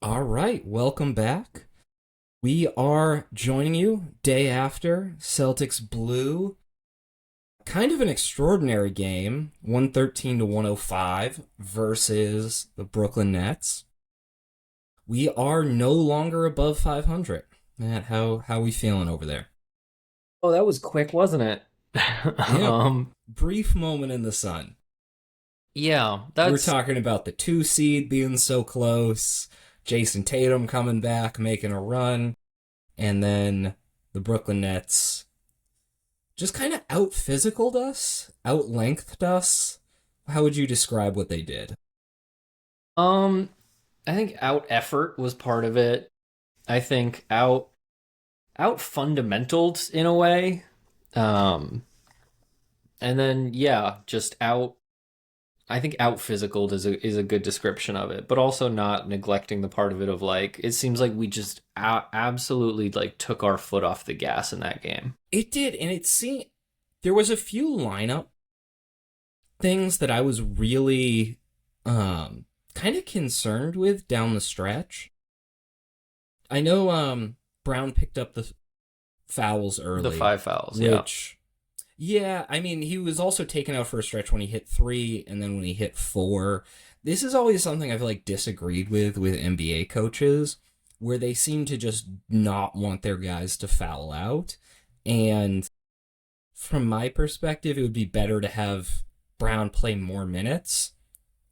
All right, welcome back. We are joining you day after Celtics blew kind of an extraordinary game, 113 to 105 versus the Brooklyn Nets. We are no longer above 500. Matt, how we feeling over there? Oh, that was quick, wasn't it? Yeah, um, brief moment in the sun. yeah, We're that's talking about the 2 seed being so close, Jason Tatum coming back, making a run, and then the Brooklyn Nets just kind of out physicaled us, out lengthed us. How would you describe what they did? um I think out effort was part of it. I think out fundamentaled in a way. Um and then yeah, just out I think out physicaled is a good description of it, but also not neglecting the part of it of like it seems like we just absolutely like took our foot off the gas in that game. It did, and it seemed there was a few lineup things that I was really kind of concerned with down the stretch. I know Brown picked up the fouls The early, five fouls, yeah. which yeah, I mean, he was also taken out for a stretch when he hit three and then when he hit four. This is always something I've like disagreed with NBA coaches, where they seem to just not want their guys to foul out. And from my perspective, it would be better to have Brown play more minutes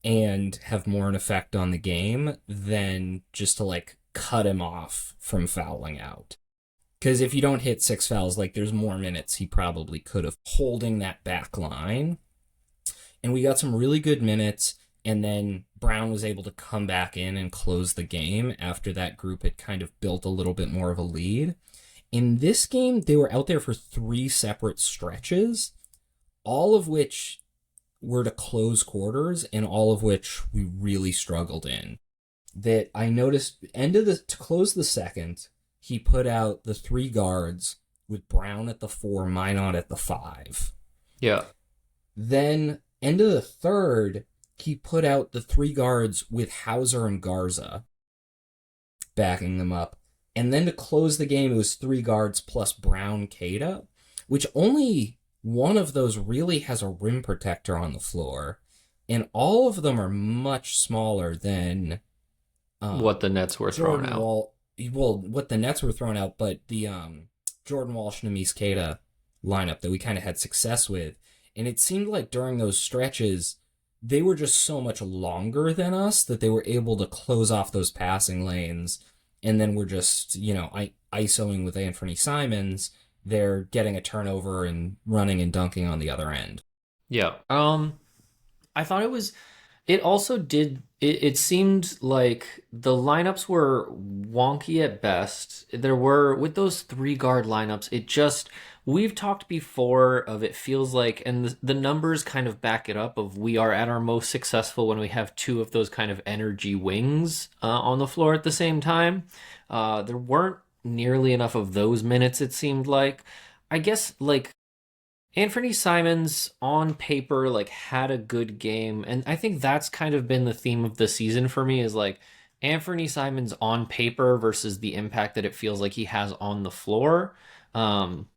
and have more an effect on the game than just to like cut him off from fouling out. Because if you don't hit six fouls, like there's more minutes he probably could have holding that back line. And we got some really good minutes. And then Brown was able to come back in and close the game after that group had kind of built a little bit more of a lead. In this game, they were out there for three separate stretches, all of which were to close quarters and all of which we really struggled in. That I noticed to close the second, he put out the three guards with Brown at the four, Minot at the five. Yeah. Then, end of the third, he put out the three guards with Hauser and Garza backing them up. And then to close the game, it was three guards plus Brown Cada, which only one of those really has a rim protector on the floor. And all of them are much smaller than What the Nets were throwing Jordan out. Wall. Well, what the Nets were throwing out, but the Jordan Walsh Neemias Queta lineup that we kind of had success with, and it seemed like during those stretches they were just so much longer than us that they were able to close off those passing lanes, and then we're just isoing with Anthony Simons. They're getting a turnover and running and dunking on the other end. Yeah. I thought it also did it seemed like the lineups were wonky at best. There were with those three guard lineups, it just we've talked before of it feels like and the numbers kind of back it up of we are at our most successful when we have two of those kind of energy wings on the floor at the same time. There weren't nearly enough of those minutes it seemed like. I guess like Anthony Simons on paper like had a good game, and I think that's kind of been the theme of the season for me is like Anthony Simons on paper versus the impact that it feels like he has on the floor. Um,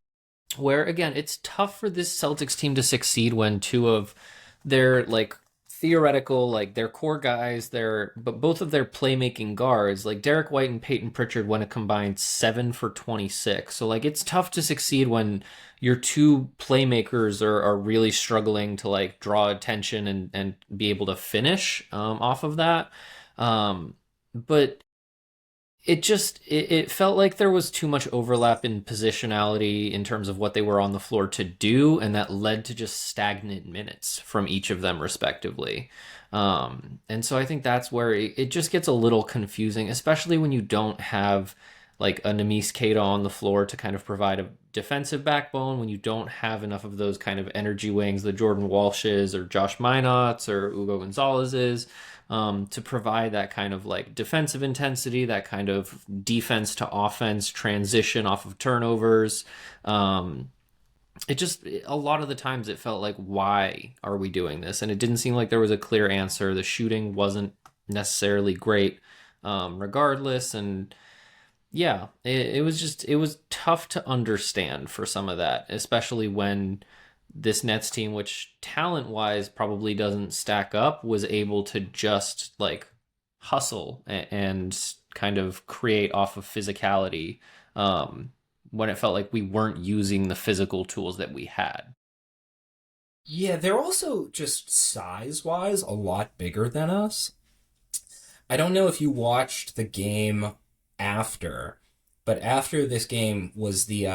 where again, it's tough for this Celtics team to succeed when two of their like theoretical like their core guys, their but both of their playmaking guards, like Derek White and Peyton Pritchard went a combined 7 for 26. So like it's tough to succeed when your two playmakers are really struggling to like draw attention and be able to finish off of that. But it felt like there was too much overlap in positionality in terms of what they were on the floor to do, and that led to just stagnant minutes from each of them respectively. And so I think that's where it just gets a little confusing, especially when you don't have like a Neemias Queta on the floor to kind of provide a defensive backbone, when you don't have enough of those kind of energy wings, the Jordan Walshes or Josh Minots or Ugo Gonzalez's, to provide that kind of like defensive intensity, that kind of defense to offense transition off of turnovers. It just a lot of the times it felt like, why are we doing this? And it didn't seem like there was a clear answer. The shooting wasn't necessarily great. regardless. And yeah, it was tough to understand for some of that, especially when this Nets team, which talent wise probably doesn't stack up, was able to just like hustle and kind of create off of physicality, um, when it felt like we weren't using the physical tools that we had. Yeah, they're also just size wise a lot bigger than us. I don't know if you watched the game after, but after this game was the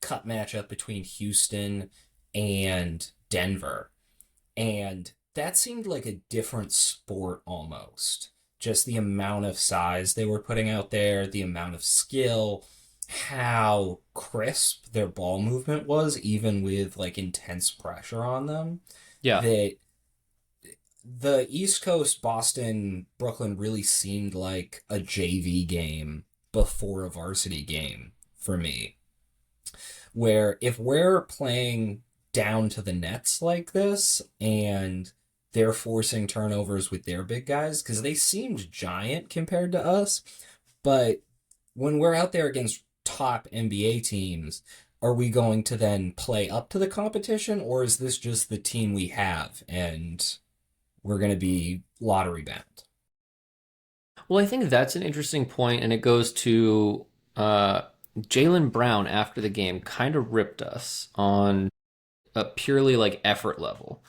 cup matchup between Houston and Denver. And that seemed like a different sport almost. Just the amount of size they were putting out there, the amount of skill, how crisp their ball movement was, even with like intense pressure on them. Yeah. That the East Coast, Boston, Brooklyn really seemed like a JV game before a varsity game for me. Where if we're playing down to the nets like this and they're forcing turnovers with their big guys, because they seemed giant compared to us, but when we're out there against top NBA teams, are we going to then play up to the competition, or is this just the team we have and we're going to be lottery bound? Well, I think that's an interesting point, and it goes to uh, Jalen Brown after the game kind of ripped us on a purely like effort level,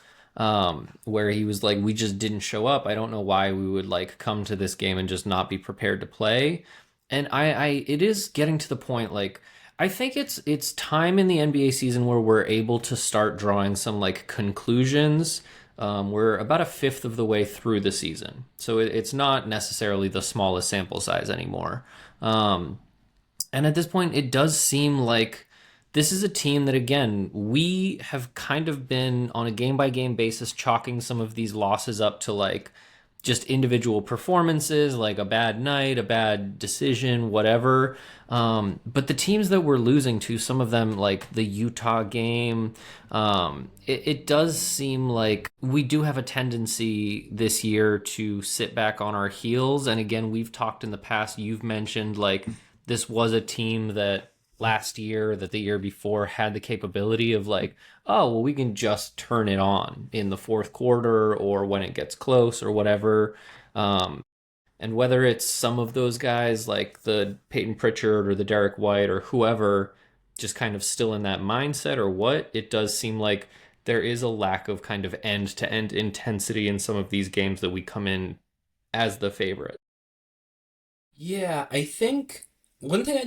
where he was like, we just didn't show up. I don't know why we would like come to this game and just not be prepared to play. And it is getting to the point like I think it's time in the NBA season where we're able to start drawing some like conclusions. We're about a fifth of the way through the season, so it's not necessarily the smallest sample size anymore. Um, and at this point, it does seem like this is a team that, again, we have kind of been on a game by game basis chalking some of these losses up to like just individual performances, like a bad night, a bad decision, whatever. But the teams that we're losing to, some of them, like the Utah game, it does seem like we do have a tendency this year to sit back on our heels. And again, we've talked in the past, you've mentioned like this was a team that last year, that the year before had the capability of like, oh, well, we can just turn it on in the fourth quarter or when it gets close or whatever. Um, and whether it's some of those guys like the Peyton Pritchard or the Derek White or whoever just kind of still in that mindset or what, it does seem like there is a lack of kind of end to end intensity in some of these games that we come in as the favorite. Yeah, I think one thing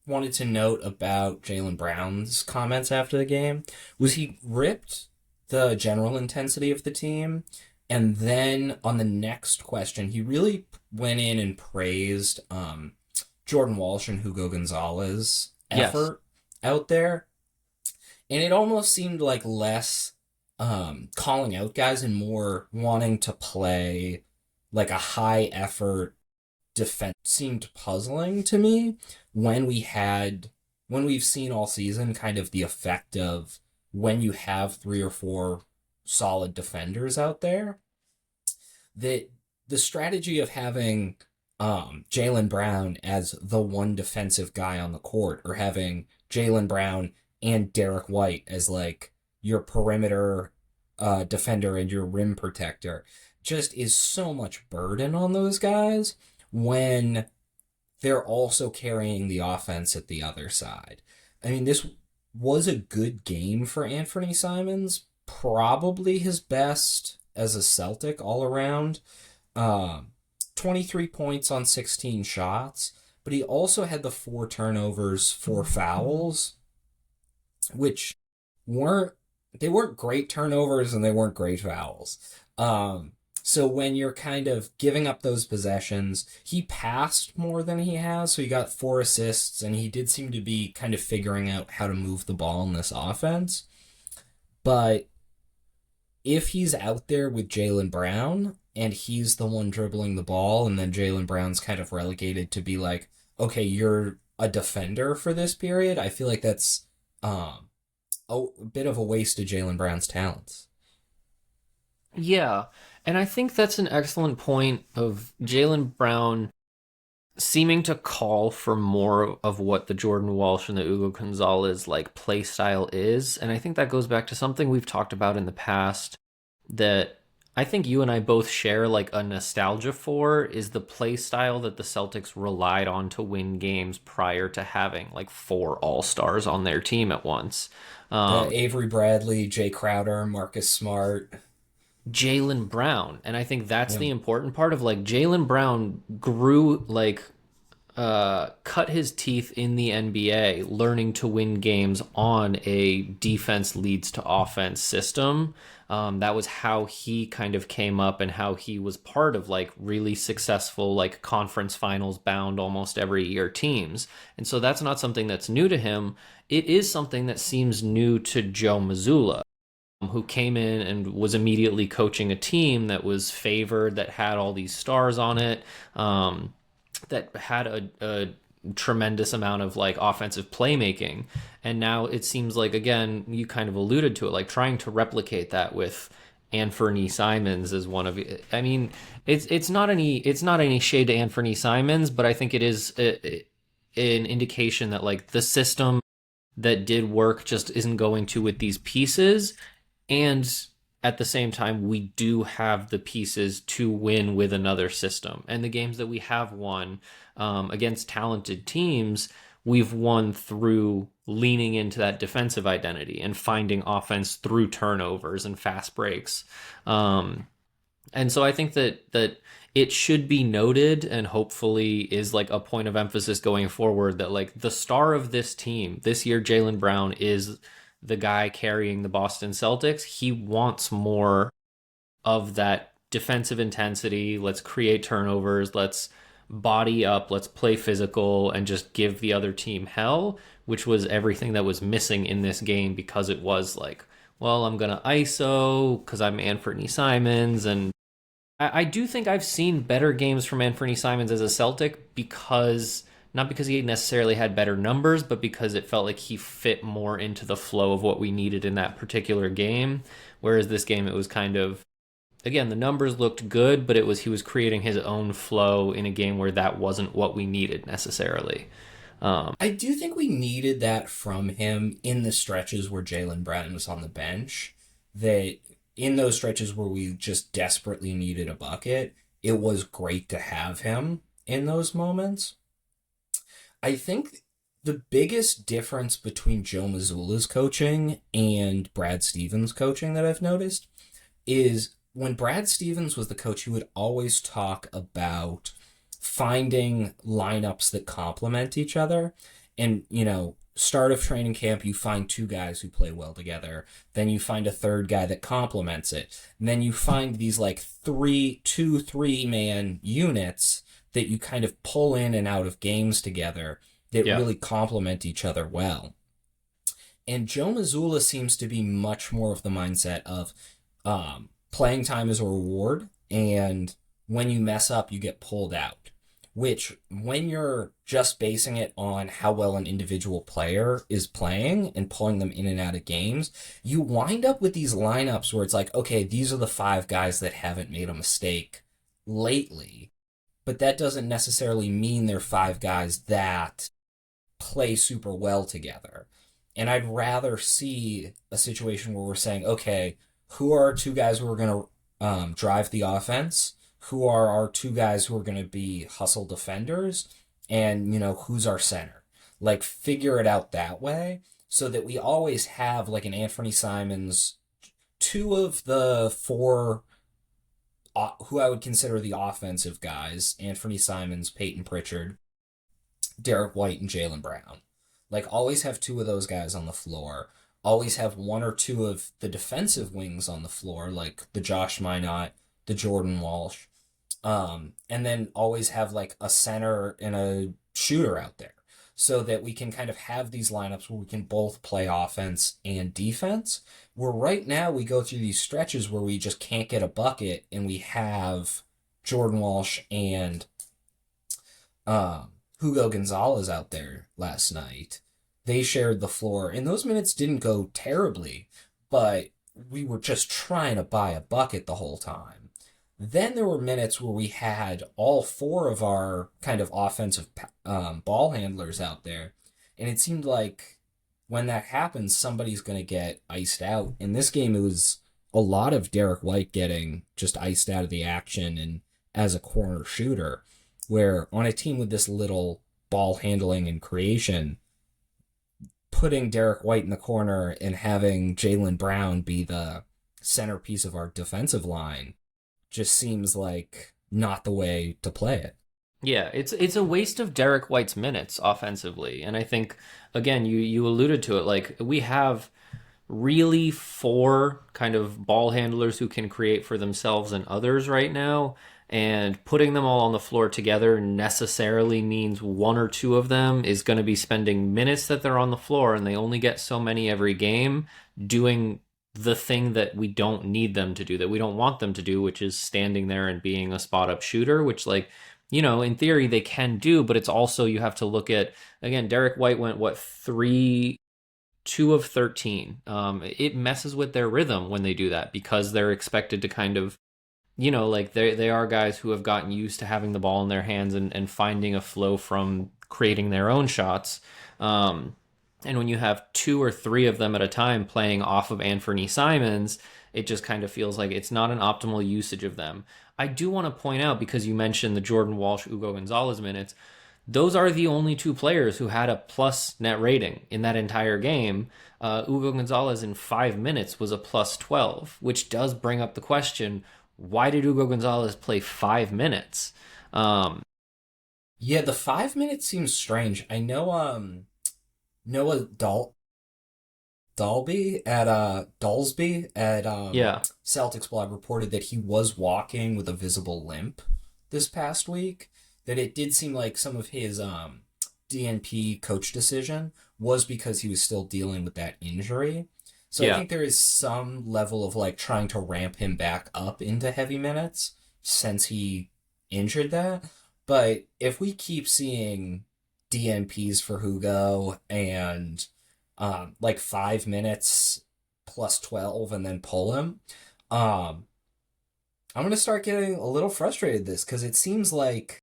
wanted to note about Jalen Brown's comments after the game was he ripped the general intensity of the team, and then on the next question, he really went in and praised Jordan Walsh and Hugo Gonzalez Yes. effort out there, and it almost seemed like less calling out guys and more wanting to play like a high effort defense seemed puzzling to me when we've seen all season kind of the effect of when you have three or four solid defenders out there, that the strategy of having Jalen Brown as the one defensive guy on the court, or having Jalen Brown and Derek White as like your perimeter defender and your rim protector, just is so much burden on those guys when they're also carrying the offense at the other side. I mean, this was a good game for Anthony Simons, probably his best as a Celtic all around. Um, 23 points on 16 shots, but he also had the four turnovers, four fouls, which weren't they weren't great turnovers and they weren't great fouls. Um, so when you're kind of giving up those possessions, he passed more than he has, so he got four assists, and he did seem to be kind of figuring out how to move the ball in this offense. But if he's out there with Jalen Brown and he's the one dribbling the ball, and then Jalen Brown's kind of relegated to be like, okay, you're a defender for this period, I feel like that's um, a bit of a waste of Jalen Brown's talents. Yeah. And I think that's an excellent point of Jaylen Brown seeming to call for more of what the Jordan Walsh and the Ugo Gonzalez like play style is. And I think that goes back to something we've talked about in the past that I think you and I both share like a nostalgia for is the play style that the Celtics relied on to win games prior to having like four all-stars on their team at once. Avery Bradley, Jay Crowder, Marcus Smart. Jaylen Brown. And I think that's Yeah. the important part of like Jaylen Brown grew like cut his teeth in the NBA, learning to win games on a defense leads to offense system. That was how he kind of came up and how he was part of like really successful, like conference finals bound almost every year teams. And so that's not something that's new to him. It is something that seems new to Joe Mazzulla, who came in and was immediately coaching a team that was favored, that had all these stars on it. That had a tremendous amount of like offensive playmaking, and now it seems like, again, you kind of alluded to it, like trying to replicate that with Anthony Simons as one of, I mean, it's not any shade to Anthony Simons, but I think it is an indication that like the system that did work just isn't going to with these pieces. And at the same time, we do have the pieces to win with another system. And the games that we have won against talented teams, we've won through leaning into that defensive identity and finding offense through turnovers and fast breaks. And so I think that it should be noted, and hopefully is like a point of emphasis going forward, that like the star of this team this year, Jaylen Brown, is the guy carrying the Boston Celtics. He wants more of that defensive intensity. Let's create turnovers. Let's body up. Let's play physical and just give the other team hell, which was everything that was missing in this game, because it was like, well, I'm going to ISO because I'm Anthony Simons. And I do think I've seen better games from Anthony Simons as a Celtic, because not because he necessarily had better numbers, but because it felt like he fit more into the flow of what we needed in that particular game. Whereas this game, it was kind of, again, the numbers looked good, but he was creating his own flow in a game where that wasn't what we needed necessarily. I do think we needed that from him in the stretches where Jaylen Brown was on the bench. That in those stretches where we just desperately needed a bucket, it was great to have him in those moments. I think the biggest difference between Joe Mazzulla's coaching and Brad Stevens' coaching that I've noticed is when Brad Stevens was the coach, he would always talk about finding lineups that complement each other. And, start of training camp, you find two guys who play well together. Then you find a third guy that complements it. And then you find these like 3-man units that you kind of pull in and out of games together that Yeah. really complement each other well. And Joe Mazzulla seems to be much more of the mindset of playing time as a reward, and when you mess up, you get pulled out. Which, when you're just basing it on how well an individual player is playing and pulling them in and out of games, you wind up with these lineups where it's like, okay, these are the five guys that haven't made a mistake lately, but that doesn't necessarily mean they're five guys that play super well together. And I'd rather see a situation where we're saying, okay, who are our two guys who are going to drive the offense? Who are our two guys who are going to be hustle defenders? And, who's our center? Like, figure it out that way so that we always have, like, an Anthony Simons, two of the four who I would consider the offensive guys, Anthony Simons, Peyton Pritchard, Derek White, and Jaylen Brown. Like, always have two of those guys on the floor. Always have one or two of the defensive wings on the floor, like the Josh Minot, the Jordan Walsh. And then always have like a center and a shooter out there so that we can kind of have these lineups where we can both play offense and defense. Where right now we go through these stretches where we just can't get a bucket, and we have Jordan Walsh and Hugo Gonzalez out there last night. They shared the floor, and those minutes didn't go terribly, but we were just trying to buy a bucket the whole time. Then there were minutes where we had all four of our kind of offensive ball handlers out there. And it seemed like when that happens, somebody's going to get iced out. In this game, it was a lot of Derek White getting just iced out of the action and as a corner shooter, where on a team with this little ball handling and creation, putting Derek White in the corner and having Jaylen Brown be the centerpiece of our defensive line just seems like not the way to play it. Yeah, it's a waste of Derek White's minutes offensively. And I think again, you alluded to it, like we have really four kind of ball handlers who can create for themselves and others right now. And putting them all on the floor together necessarily means one or two of them is going to be spending minutes that they're on the floor, and they only get so many every game doing the thing that we don't need them to do, that we don't want them to do, which is standing there and being a spot up shooter, which, like, in theory they can do, but it's also, you have to look at, again, Derek White went, what, 2 of 13. It messes with their rhythm when they do that, because they're expected to kind of, like they are guys who have gotten used to having the ball in their hands and finding a flow from creating their own shots. And when you have 2 or 3 of them at a time playing off of Anthony Simons, it just kind of feels like it's not an optimal usage of them. I do want to point out, because you mentioned the Jordan Walsh, Ugo Gonzalez minutes, those are the only 2 players who had a plus net rating in that entire game. Ugo Gonzalez in 5 minutes was a plus 12, which does bring up the question, why did Ugo Gonzalez play 5 minutes? Yeah, the 5 minutes seems strange. I know Noah Dalsby at Yeah, Celtics blog reported that he was walking with a visible limp this past week. That it did seem like some of his DNP coach decision was because he was still dealing with that injury. So I yeah, think there is some level of like trying to ramp him back up into heavy minutes since he injured that. But if we keep seeing DNPs for Hugo and like 5 minutes plus 12 and then pull him, um, I'm going to start getting a little frustrated with this because it seems like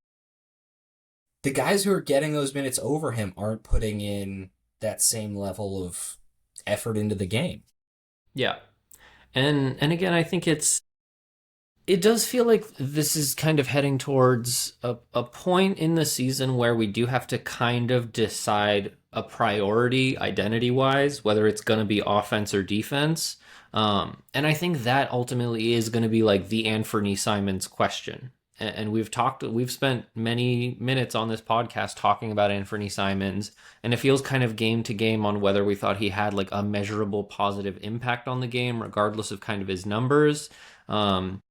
the guys who are getting those minutes over him aren't putting in that same level of effort into the game. yeah. And again, I think it does feel like this is kind of heading towards a point in the season where we do have to kind of decide a priority identity wise, whether it's going to be offense or defense. And I think that ultimately is going to be like the Anthony Simons question. And we've spent many minutes on this podcast talking about Anthony Simons, and it feels kind of game to game on whether we thought he had like a measurable positive impact on the game, regardless of kind of his numbers. Um,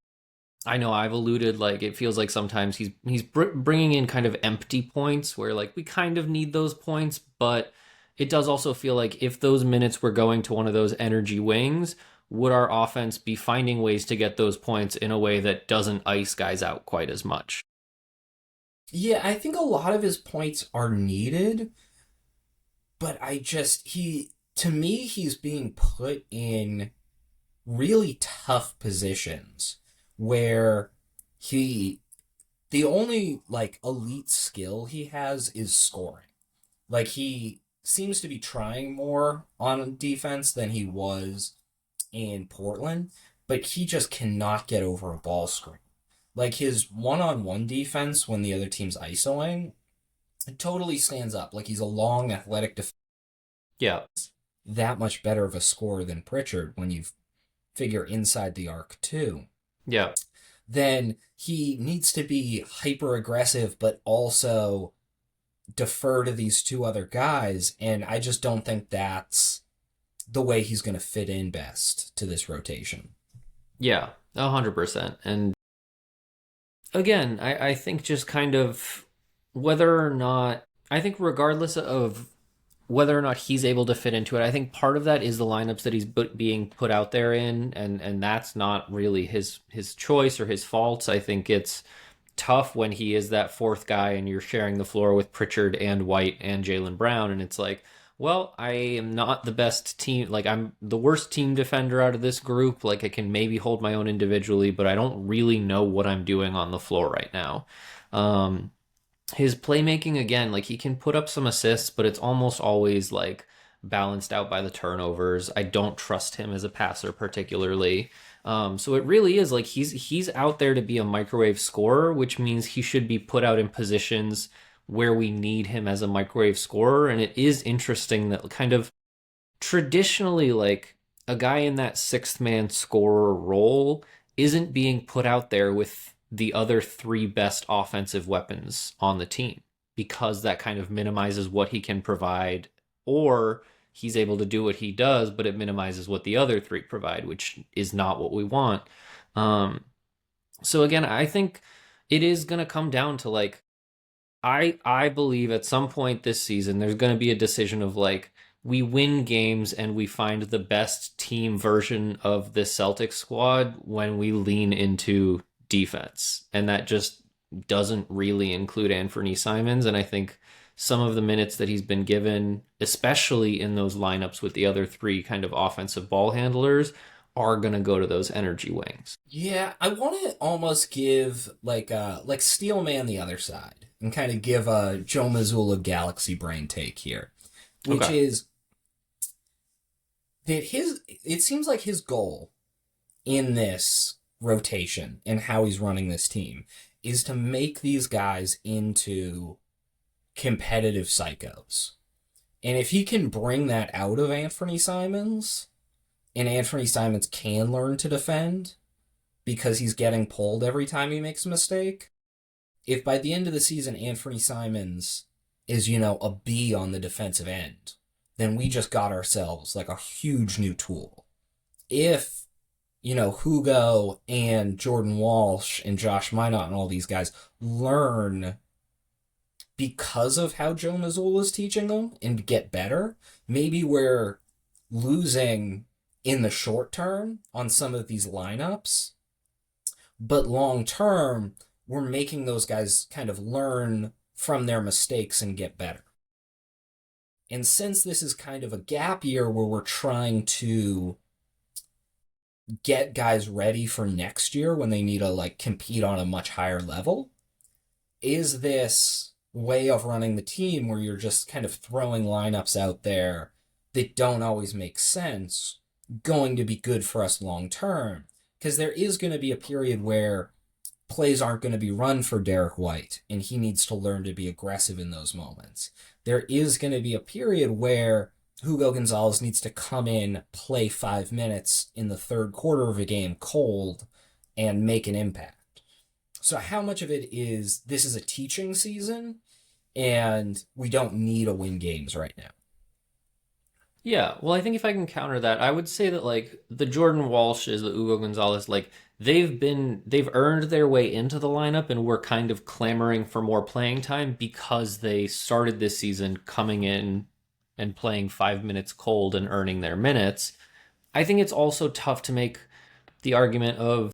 I know I've alluded, like it feels like sometimes he's bringing in kind of empty points where like we kind of need those points, but it does also feel like if those minutes were going to one of those energy wings, would our offense be finding ways to get those points in a way that doesn't ice guys out quite as much? Yeah, I think a lot of his points are needed, but to me, he's being put in really tough positions where he, the only like elite skill he has is scoring. Like he seems to be trying more on defense than he was in Portland, but he just cannot get over a ball screen. Like his one-on-one defense when the other team's isoing, it totally stands up. Like he's a long, athletic defense, Yeah, that much better of a scorer than Pritchard when you figure inside the arc too. yeah, Then he needs to be hyper aggressive, but also defer to these 2 other guys, and I just don't think that's the way he's going to fit in best to this rotation. yeah, 100%. And again, I think just kind of whether or not, I think regardless of whether or not he's able to fit into it, I think part of that is the lineups that he's being put out there in, and that's not really his choice or his faults. I think it's tough when he is that fourth guy and you're sharing the floor with Pritchard and White and Jaylen Brown, and it's like, Well, I am not the best team. Like, I'm the worst team defender out of this group. Like, I can maybe hold my own individually, but I don't really know what I'm doing on the floor right now. Um, his playmaking, again, like, he can put up some assists, but it's almost always like balanced out by the turnovers. I don't trust him as a passer particularly. So it really is like he's out there to be a microwave scorer, which means he should be put out in positions where we need him as a microwave scorer. And it is interesting that kind of traditionally, like, a guy in that sixth man scorer role isn't being put out there with the other three best offensive weapons on the team, because that kind of minimizes what he can provide, or he's able to do what he does, but it minimizes what the other three provide, which is not what we want. Um, so again, I think it is going to come down to, like, I believe at some point this season there's going to be a decision of, like, we win games and we find the best team version of the Celtic squad when we lean into defense, and that just doesn't really include Anthony Simons. And I think some of the minutes that he's been given, especially in those lineups with the other three kind of offensive ball handlers, are going to go to those energy wings. Yeah, I want to almost give like Steelman the other side and kind of give a Joe Mazzulla Galaxy brain take here, which Okay. is that his it seems like his goal in this rotation and how he's running this team is to make these guys into competitive psychos. And if he can bring that out of Anthony Simons, and Anthony Simons can learn to defend because he's getting pulled every time he makes a mistake, if by the end of the season Anthony Simons is, a B on the defensive end, then we just got ourselves like a huge new tool. If, Hugo and Jordan Walsh and Josh Minot and all these guys learn because of how Joe Mazzulla is teaching them and get better, maybe we're losing in the short term on some of these lineups, but long term, we're making those guys kind of learn from their mistakes and get better. And since this is kind of a gap year where we're trying to get guys ready for next year when they need to like compete on a much higher level, is this way of running the team where you're just kind of throwing lineups out there that don't always make sense going to be good for us long term? Because there is going to be a period where plays aren't going to be run for Derek White, and he needs to learn to be aggressive in those moments. There is going to be a period where Hugo Gonzalez needs to come in, play 5 minutes in the third quarter of a game cold, and make an impact. So how much of it is this is a teaching season, and we don't need to win games right now? Yeah, well, I think if I can counter that, I would say that, like, the Jordan Walshes, the Hugo Gonzalez, like, they've earned their way into the lineup, and we're kind of clamoring for more playing time because they started this season coming in and playing 5 minutes cold and earning their minutes. I think it's also tough to make the argument of,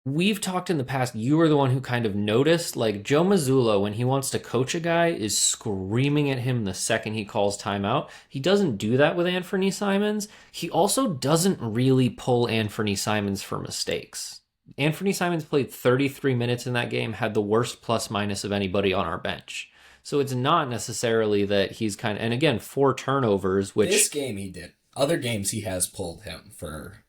we've talked in the past, you were the one who kind of noticed, like, Joe Mazzulla, when he wants to coach a guy, is screaming at him the second he calls timeout. He doesn't do that with Anthony Simons. He also doesn't really pull Anthony Simons for mistakes. Anthony Simons played 33 minutes in that game, had the worst plus minus of anybody on our bench. So it's not necessarily that he's kind of, and again, 4 turnovers, This which, game he did. Other games he has pulled him for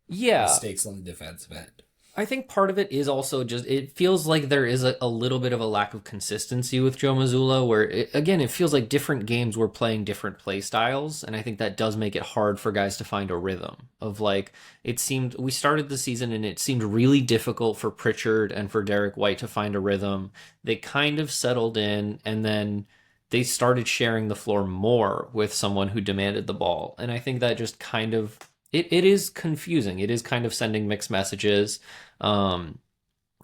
yeah, mistakes on the defensive end. I think part of it is also just, it feels like there is a little bit of a lack of consistency with Joe Mazzulla, where again, it feels like different games we're playing different play styles, and I think that does make it hard for guys to find a rhythm of, like, it seemed we started the season and it seemed really difficult for Pritchard and for Derek White to find a rhythm. They kind of settled in, and then they started sharing the floor more with someone who demanded the ball, and I think that just kind of, it is confusing. It is kind of sending mixed messages. Um,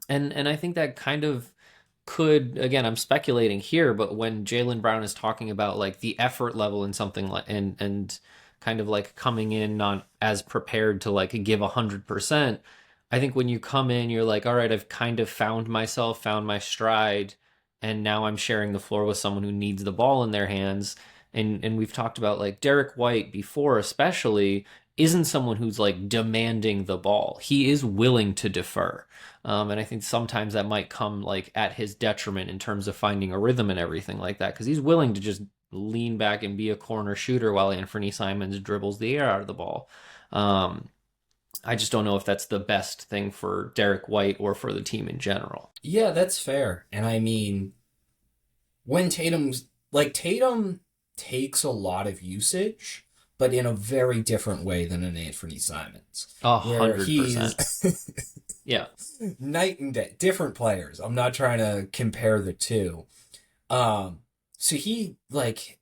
and I think that kind of could, again, I'm speculating here, but when Jaylen Brown is talking about, like, the effort level in something like, and kind of like coming in not as prepared to, like, give 100%, I think when you come in, you're like, all right, I've kind of found myself, found my stride, and now I'm sharing the floor with someone who needs the ball in their hands. and we've talked about like Derek White before, especially, isn't someone who's like demanding the ball. He is willing to defer. And I think sometimes that might come like at his detriment in terms of finding a rhythm and everything like that, because he's willing to just lean back and be a corner shooter while Anthony Simons dribbles the air out of the ball. I just don't know if that's the best thing for Derek White or for the team in general. Yeah, that's fair. And I mean, when Tatum takes a lot of usage, but in a very different way than an Anthony Simons, where 100%. he's Yeah. night and day, different players. I'm not trying to compare the two. So he like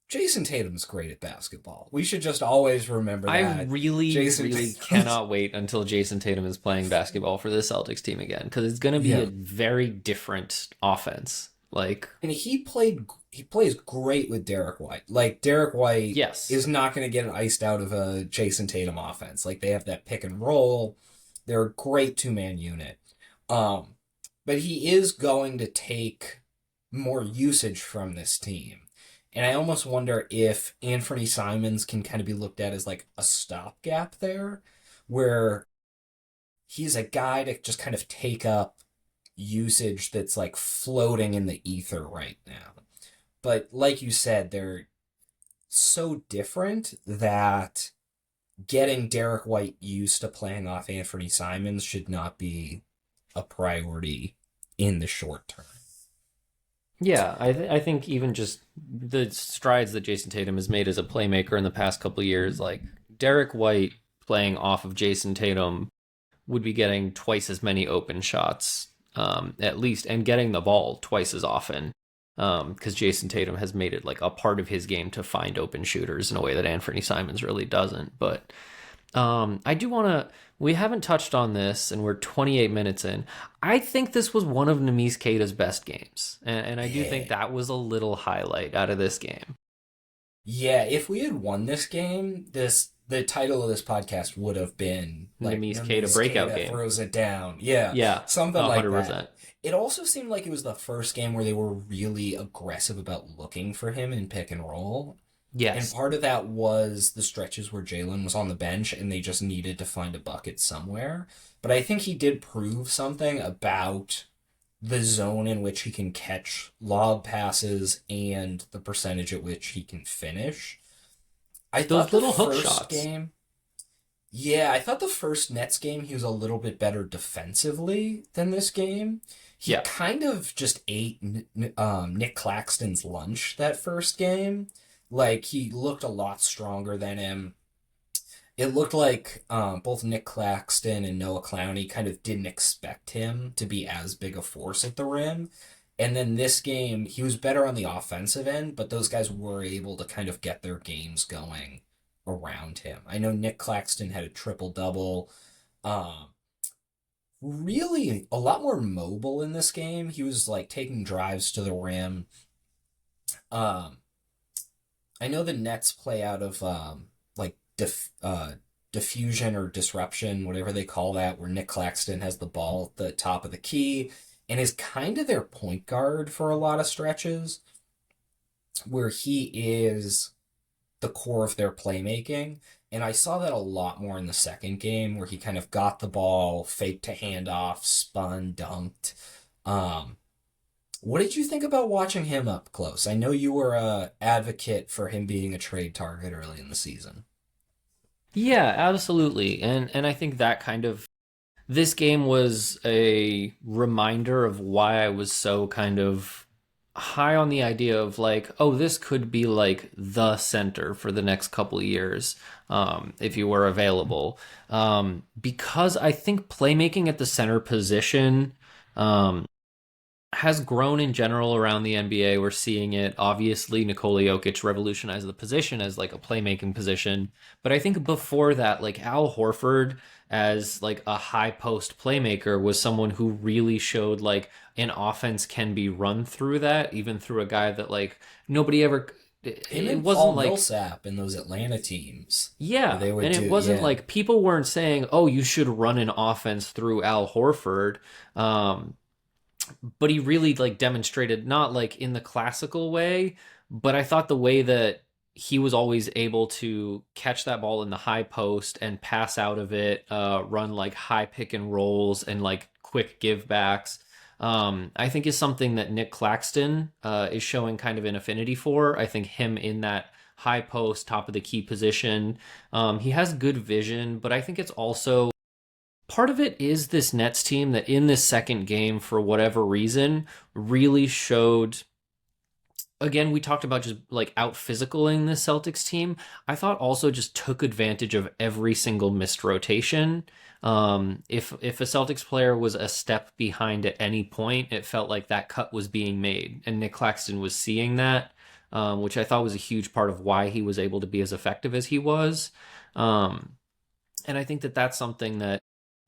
Jason Tatum's great at basketball. We should just always remember I that. really cannot wait until Jason Tatum is playing basketball for the Celtics team again, because it's going to be Yeah. a very different offense. Like, And he plays great with Derek White. Like Derek White yes. is not going to get an iced out of a Jason Tatum offense. Like they have that pick and roll. They're a great two-man unit. Um, but he is going to take more usage from this team. And I almost wonder if Anthony Simons can kind of be looked at as like a stopgap there, where he's a guy to just kind of take up usage that's like floating in the ether right now. But like you said, they're so different that getting Derek White used to playing off Anthony Simons should not be a priority in the short term. Yeah, I think even just the strides that Jason Tatum has made as a playmaker in the past couple of years, like Derek White playing off of Jason Tatum would be getting twice as many open shots, at least, and getting the ball twice as often. Because Jason Tatum has made it like a part of his game to find open shooters in a way that Anthony Simons really doesn't. But I do want to. We haven't touched on this, and we're 28 minutes in. I think this was one of Neemias Queta's best games, and I do think Yeah. that was a little highlight out of this game. Yeah, if we had won this game, the title of this podcast would have been like Neemias Queta breakout game. throws it down. Yeah, Yeah, something like 100%. that. It also seemed like it was the first game where they were really aggressive about looking for him in pick and roll. And Yes, part of that was the stretches where Jalen was on the bench and they just needed to find a bucket somewhere. But I think he did prove something about the zone in which he can catch lob passes and the percentage at which he can finish. I thought those the little hook first shots. game, yeah, I thought the first Nets game he was a little bit better defensively than this game. He Yeah, kind of just ate Nick Claxton's lunch that first game. Like he looked a lot stronger than him. It looked like both Nick Claxton and Noah Clowney kind of didn't expect him to be as big a force at the rim. And then this game, he was better on the offensive end, but those guys were able to kind of get their games going around him. I know Nick Claxton had a triple double. Um, Really a lot more mobile in this game. He was like taking drives to the rim. Um, I know the Nets play out of like diffusion or disruption, whatever they call that, where Nick Claxton has the ball at the top of the key and is kind of their point guard for a lot of stretches, where he is the core of their playmaking. And I saw that a lot more in the second game, where he kind of got the ball, faked to handoff, spun, dunked. Um, what did you think about watching him up close? I know you were a advocate for him being a trade target early in the season. yeah, absolutely. And I think that kind of this game was a reminder of why I was so kind of high on the idea of like, oh, this could be like the center for the next couple of years, if you were available. Because I think playmaking at the center position, um, has grown in general around the NBA. We're seeing it. Obviously, Nikola Jokic revolutionized the position as like a playmaking position. But I think before that, like Al Horford as like a high post playmaker was someone who really showed like an offense can be run through that, even through a guy that like nobody ever. Him It and wasn't Paul like Millsap in those Atlanta teams, where yeah, they would and it do, wasn't yeah. like people weren't saying, "Oh, you should run an offense through Al Horford." Um, but he really like demonstrated not like in the classical way, But I thought the way that he was always able to catch that ball in the high post and pass out of it, run like high pick and rolls and like quick give backs. I think is something that Nick Claxton is showing kind of an affinity for. I think him in that high post, top of the key position, he has good vision, but I think it's also part of it is this Nets team that in this second game, for whatever reason, really showed. Again, we talked about just like out physicaling the Celtics team. I thought also just took advantage of every single missed rotation. If a Celtics player was a step behind at any point, it felt like that cut was being made, and Nick Claxton was seeing that, which I thought was a huge part of why he was able to be as effective as he was. Um, and I think that that's something that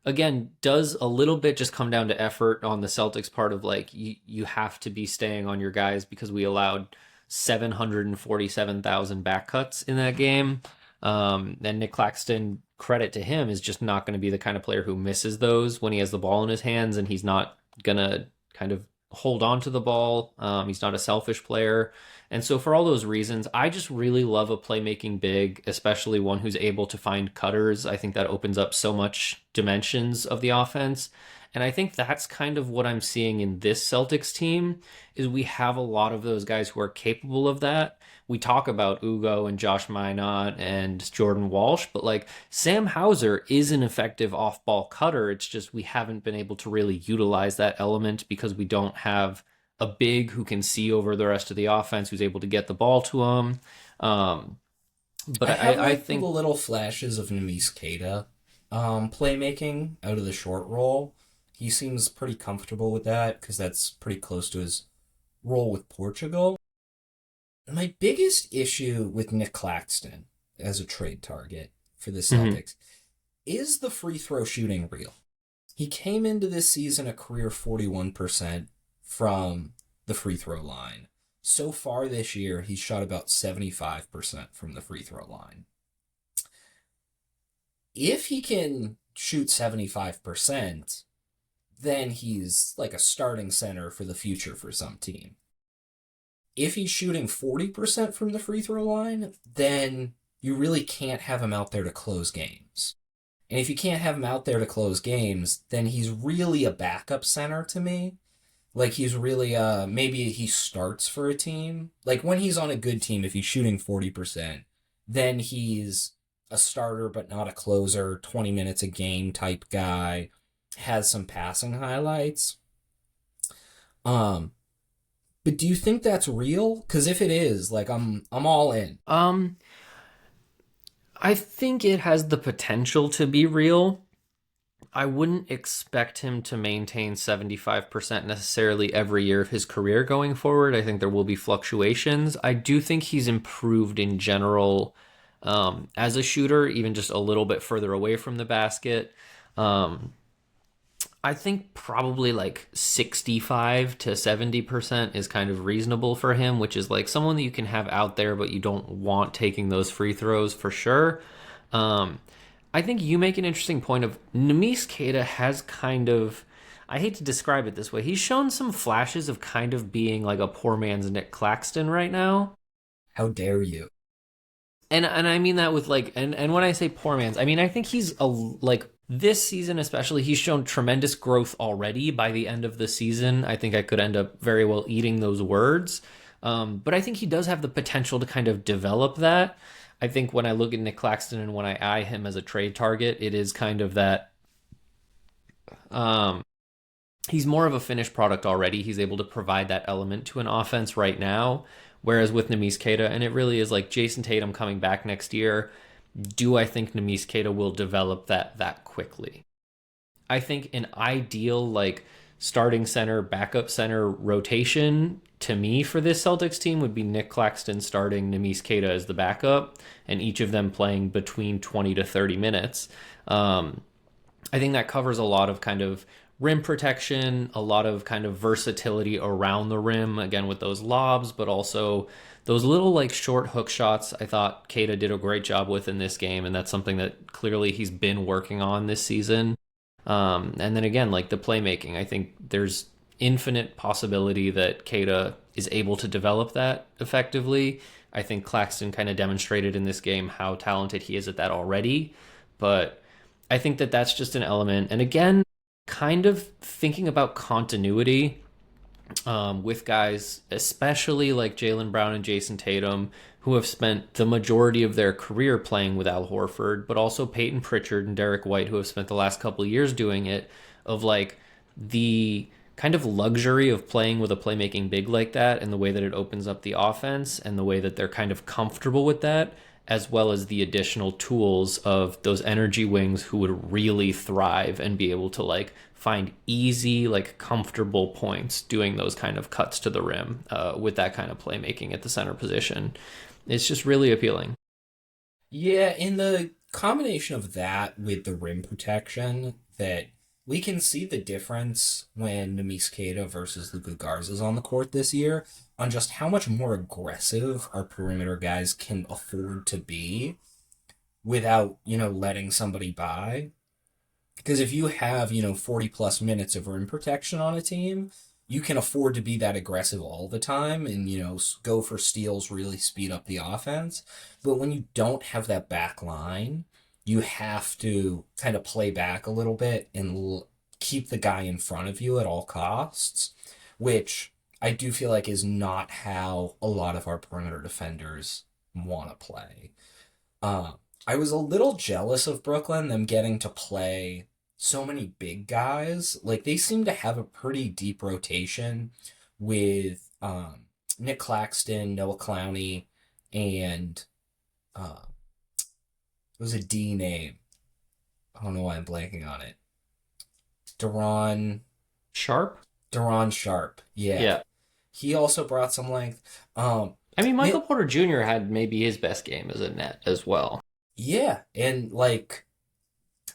again does a little bit just come down to effort on the Celtics part of like you have to be staying on your guys because we allowed 747,000 back cuts in that game. And Nick Claxton, credit to him, is just not going to be the kind of player who misses those when he has the ball in his hands, and he's not going to kind of hold on to the ball. He's not a selfish player. And so, for all those reasons, I just really love a playmaking big, especially one who's able to find cutters. I think that opens up so much dimensions of the offense. And I think that's kind of what I'm seeing in this Celtics team is we have a lot of those guys who are capable of that. We talk about Ugo and Josh Minot and Jordan Walsh, but like Sam Hauser is an effective off-ball cutter. It's just we haven't been able to really utilize that element because we don't have a big who can see over the rest of the offense, who's able to get the ball to him. Um, but I have I like the think little flashes of Nemes Keita playmaking out of the short roll. He seems pretty comfortable with that because that's pretty close to his role with Portugal. My biggest issue with Nick Claxton as a trade target for the mhm. Celtics is the free throw shooting real. He came into this season a career 41% from the free throw line. So far this year, he's shot about 75% from the free throw line. If he can shoot 75%, then he's like a starting center for the future for some team. If he's shooting 40% from the free throw line, then you really can't have him out there to close games. And if you can't have him out there to close games, then he's really a backup center to me. Like he's really maybe he starts for a team. Like when he's on a good team, if he's shooting 40%, then he's a starter but not a closer, 20 minutes a game type guy, has some passing highlights. Um but do you think that's real? Cuz if it is, like I'm all in. um, I think it has the potential to be real. I wouldn't expect him to maintain 75% necessarily every year of his career going forward. I think there will be fluctuations. I do think he's improved in general as a shooter, even just a little bit further away from the basket. Um, I think probably like 65 to 70% is kind of reasonable for him, which is like someone that you can have out there, but you don't want taking those free throws for sure. Um, I think you make an interesting point of Nemes Keita has kind of, I hate to describe it this way, he's shown some flashes of kind of being like a poor man's Nick Claxton right now. How dare you? And I mean that with like and when I say poor man's, I mean I think he's a like this season especially he's shown tremendous growth already. By the end of the season, I think I could end up very well eating those words. But I think he does have the potential to kind of develop that. I think when I look at Nick Claxton and when I eye him as a trade target, it is kind of that um, he's more of a finished product already. He's able to provide that element to an offense right now. Whereas with Nemes Keita, and it really is like Jason Tatum coming back next year, do I think Nemes Keita will develop that quickly? I think an ideal like starting center, backup center rotation to me for this Celtics team would be Nick Claxton starting, Nemes Keita as the backup, and each of them playing between 20 to 30 minutes. Um, I think that covers a lot of kind of rim protection, a lot of kind of versatility around the rim, again with those lobs, but also those little like short hook shots. I thought Keita did a great job with in this game, and that's something that clearly he's been working on this season. And then again, like the playmaking, I think there's infinite possibility that Keita is able to develop that effectively. I think Claxton kind of demonstrated in this game how talented he is at that already, but I think that that's just an element. And again, kind of thinking about continuity with guys, especially like Jaylen Brown and Jason Tatum, who have spent the majority of their career playing with Al Horford, but also Peyton Pritchard and Derek White, who have spent the last couple of years doing it, of like the kind of luxury of playing with a playmaking big like that and the way that it opens up the offense and the way that they're kind of comfortable with that, as well as the additional tools of those energy wings who would really thrive and be able to like find easy, like comfortable points doing those kind of cuts to the rim with that kind of playmaking at the center position. It's just really appealing. Yeah, in the combination of that with the rim protection, that we can see the difference when Keita versus Luka Garza is on the court this year on just how much more aggressive our perimeter guys can afford to be without, letting somebody by. Because if you have, 40 plus minutes of rim protection on a team, you can afford to be that aggressive all the time and, go for steals, really speed up the offense. But when you don't have that back line, you have to kind of play back a little bit and keep the guy in front of you at all costs, which I do feel like is not how a lot of our perimeter defenders want to play. I was a little jealous of Brooklyn, them getting to play so many big guys. Like, they seem to have a pretty deep rotation with Nick Claxton, Noah Clowney, and it was a D name. I don't know why I'm blanking on it. Sharp? Daron Sharp. Yeah. Yeah. He also brought some length. I mean, Michael Porter Jr. had maybe his best game as a net as well. Yeah, and like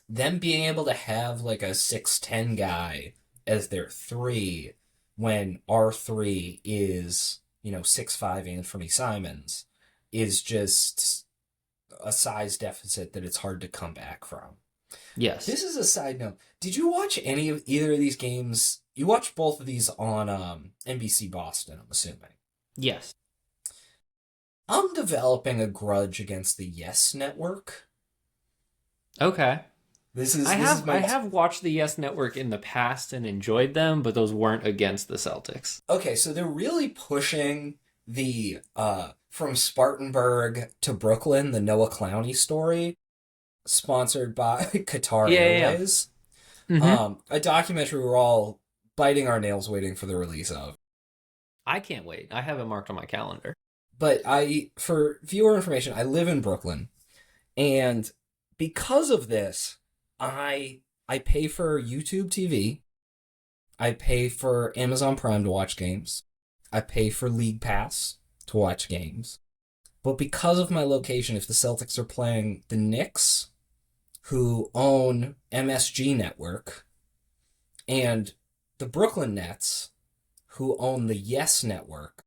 them being able to have like a 6'10" guy as their three when our three is, 6'5" Anthony Simons is just a size deficit that it's hard to come back from. Yes. This is a side note. Did you watch either of these games? You watched both of these on NBC Boston, I'm assuming. Yes. I'm developing a grudge against the Yes Network. Okay. I have watched the Yes Network in the past and enjoyed them, but those weren't against the Celtics. Okay, so they're really pushing the from Spartanburg to Brooklyn, the Noah Clowney story, sponsored by Qatar Airways. Yeah. Mm-hmm. A documentary we're all biting our nails waiting for the release of. I can't wait. I have it marked on my calendar. But for viewer information, I live in Brooklyn, and because of this, I pay for YouTube TV, I pay for Amazon Prime to watch games, I pay for League Pass to watch games. But because of my location, if the Celtics are playing the Knicks, who own MSG Network, and the Brooklyn Nets, who own the Yes Network,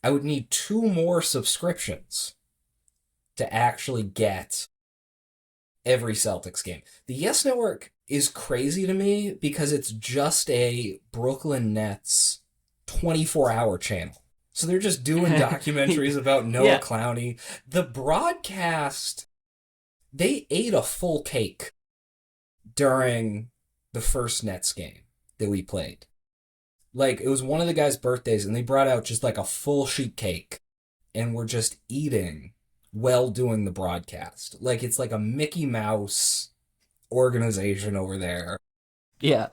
I would need 2 more subscriptions to actually get every Celtics game. The Yes Network is crazy to me because it's just a Brooklyn Nets 24-hour channel. So they're just doing documentaries about Noah Clowney. The broadcast, they ate a full cake during the first Nets game that we played. Like, it was one of the guys' birthdays, and they brought out just like a full sheet cake, and we're just eating while doing the broadcast. Like, it's like a Mickey Mouse organization over there. Yeah.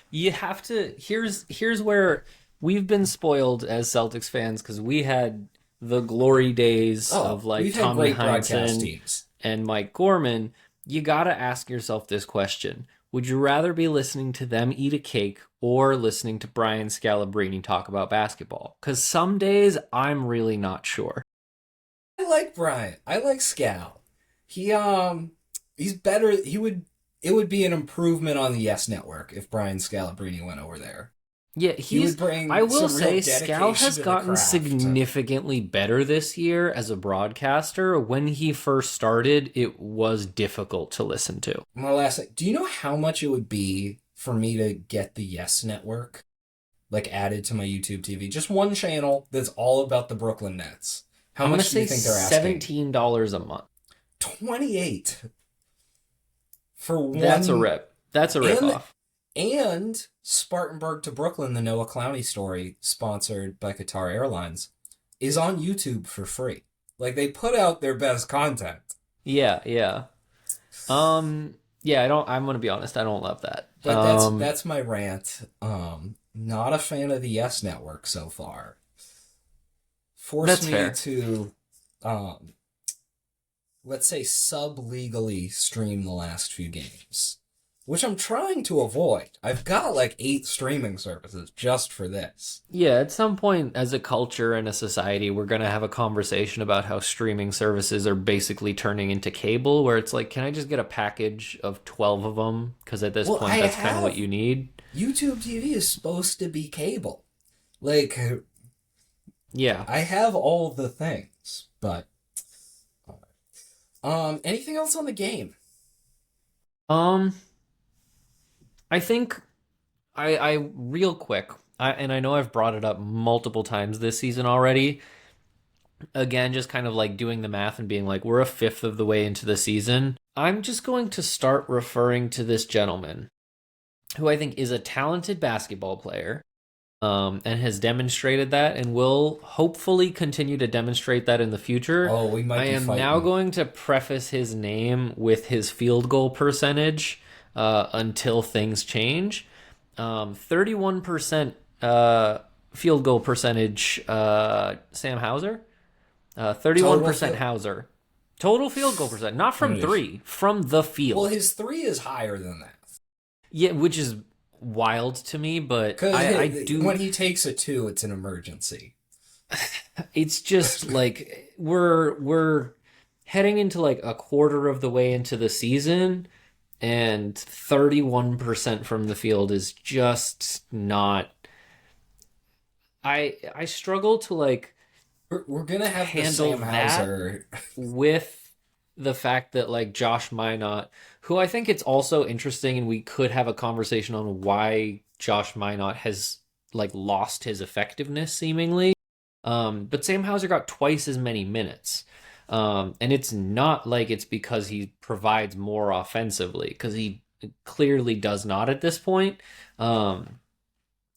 You have to... Here's where we've been spoiled as Celtics fans, because we had the glory days of like Tommy Heinsohn and Mike Gorman. You gotta ask yourself this question. Would you rather be listening to them eat a cake or listening to Brian Scalabrine talk about basketball? Because some days I'm really not sure. I like Brian. I like Scal. He's better. It would be an improvement on the Yes Network if Brian Scalabrine went over there. Yeah, I will say Scal has gotten significantly better this year as a broadcaster. When he first started, it was difficult to listen to. My last thing, do you know how much it would be for me to get the Yes Network? like added to my YouTube TV. Just one channel that's all about the Brooklyn Nets. How I'm gonna much do you say think they're asking? $17 a month. 28 for That's a one. rip. That's a rip And off. Spartanburg to Brooklyn, the Noah Clowney story, sponsored by Qatar Airlines, is on YouTube for free. Like, they put out their best content. Yeah, yeah. Yeah, I'm gonna be honest, I don't love that. But that's my rant. Not a fan of the Yes Network so far. Forced That's me fair. to, um, let's say, sub-legally stream the last few games, which I'm trying to avoid. I've got like 8 streaming services just for this. Yeah, at some point as a culture and a society, we're gonna have a conversation about how streaming services are basically turning into cable, where it's like, can I just get a package of 12 of them? Because at this Well, I point, that's kind of what have you need. YouTube TV is supposed to be cable. Like, Yeah. I have all the things, but anything else on the game? Um, I think I real quick, and I know I've brought it up multiple times this season already. Again, just kind of like doing the math and being like, we're a fifth of the way into the season. I'm just going to start referring to this gentleman, who I think is a talented basketball player, and has demonstrated that and will hopefully continue to demonstrate that in the future. Oh, we might I be am now fighting. going to preface his name with his field goal percentage until things change. 31% field goal percentage, Sam Hauser. Total 31% field. Hauser. Total field goal percent. Not from three, from the Well, field. his 3 is higher than that. Yeah, which is wild to me, but I Because do. when he takes a 2, it's an emergency. It's just like we're heading into like a quarter of the way into the season, and 31% from the field is just not. I struggle to like We're gonna have the handle Sam that Hauser. with the fact that like Josh Minot, who I think it's also interesting, and we could have a conversation on why Josh Minot has like lost his effectiveness seemingly. But Sam Hauser got twice as many minutes. And it's not like it's because he provides more offensively, because he clearly does not at this point. Um,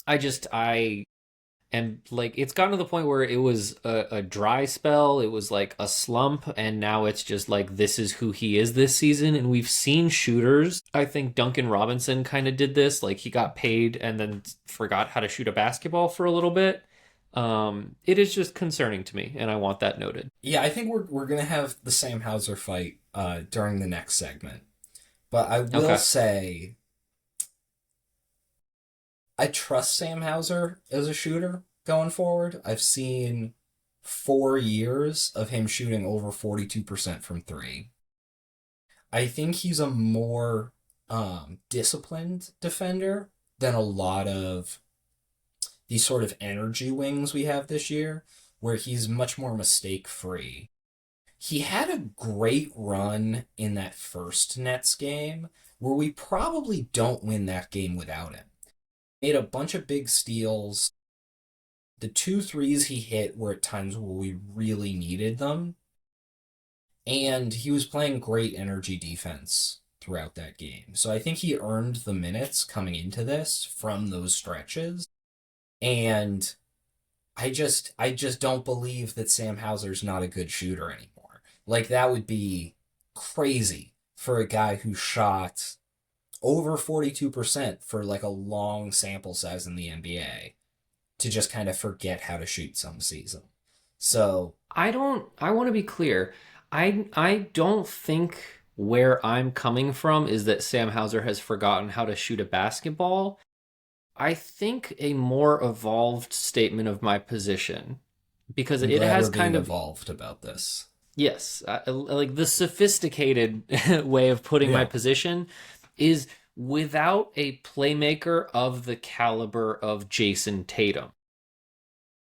I and like it's gotten to the point where it was a dry spell, it was like a slump, and now it's just like this is who he is this season. And we've seen shooters. I think Duncan Robinson kind of did this, like he got paid and then forgot how to shoot a basketball for a little bit. It is just concerning to me, and I want that noted. Yeah, I think we're gonna have the Sam Hauser fight during the next segment. But I will Okay. say I trust Sam Hauser as a shooter going forward. I've seen 4 years of him shooting over 42% from 3. I think he's a more disciplined defender than a lot of these sort of energy wings we have this year, where he's much more mistake free. He had a great run in that first Nets game where we probably don't win that game without him. Made a bunch of big steals. The 2 threes he hit were at times where we really needed them. And he was playing great energy defense throughout that game. So I think he earned the minutes coming into this from those stretches. And I just don't believe that Sam Hauser's not a good shooter anymore. Like, that would be crazy for a guy who shot over 42% for like a long sample size in the NBA to just kind of forget how to shoot some season. So, I want to be clear. I don't think where I'm coming from is that Sam Hauser has forgotten how to shoot a basketball. I think a more evolved statement of my position, because I'm it glad has we're being kind of, evolved about this. yes, like the sophisticated way of putting my Yeah. position is without a playmaker of the caliber of Jason Tatum.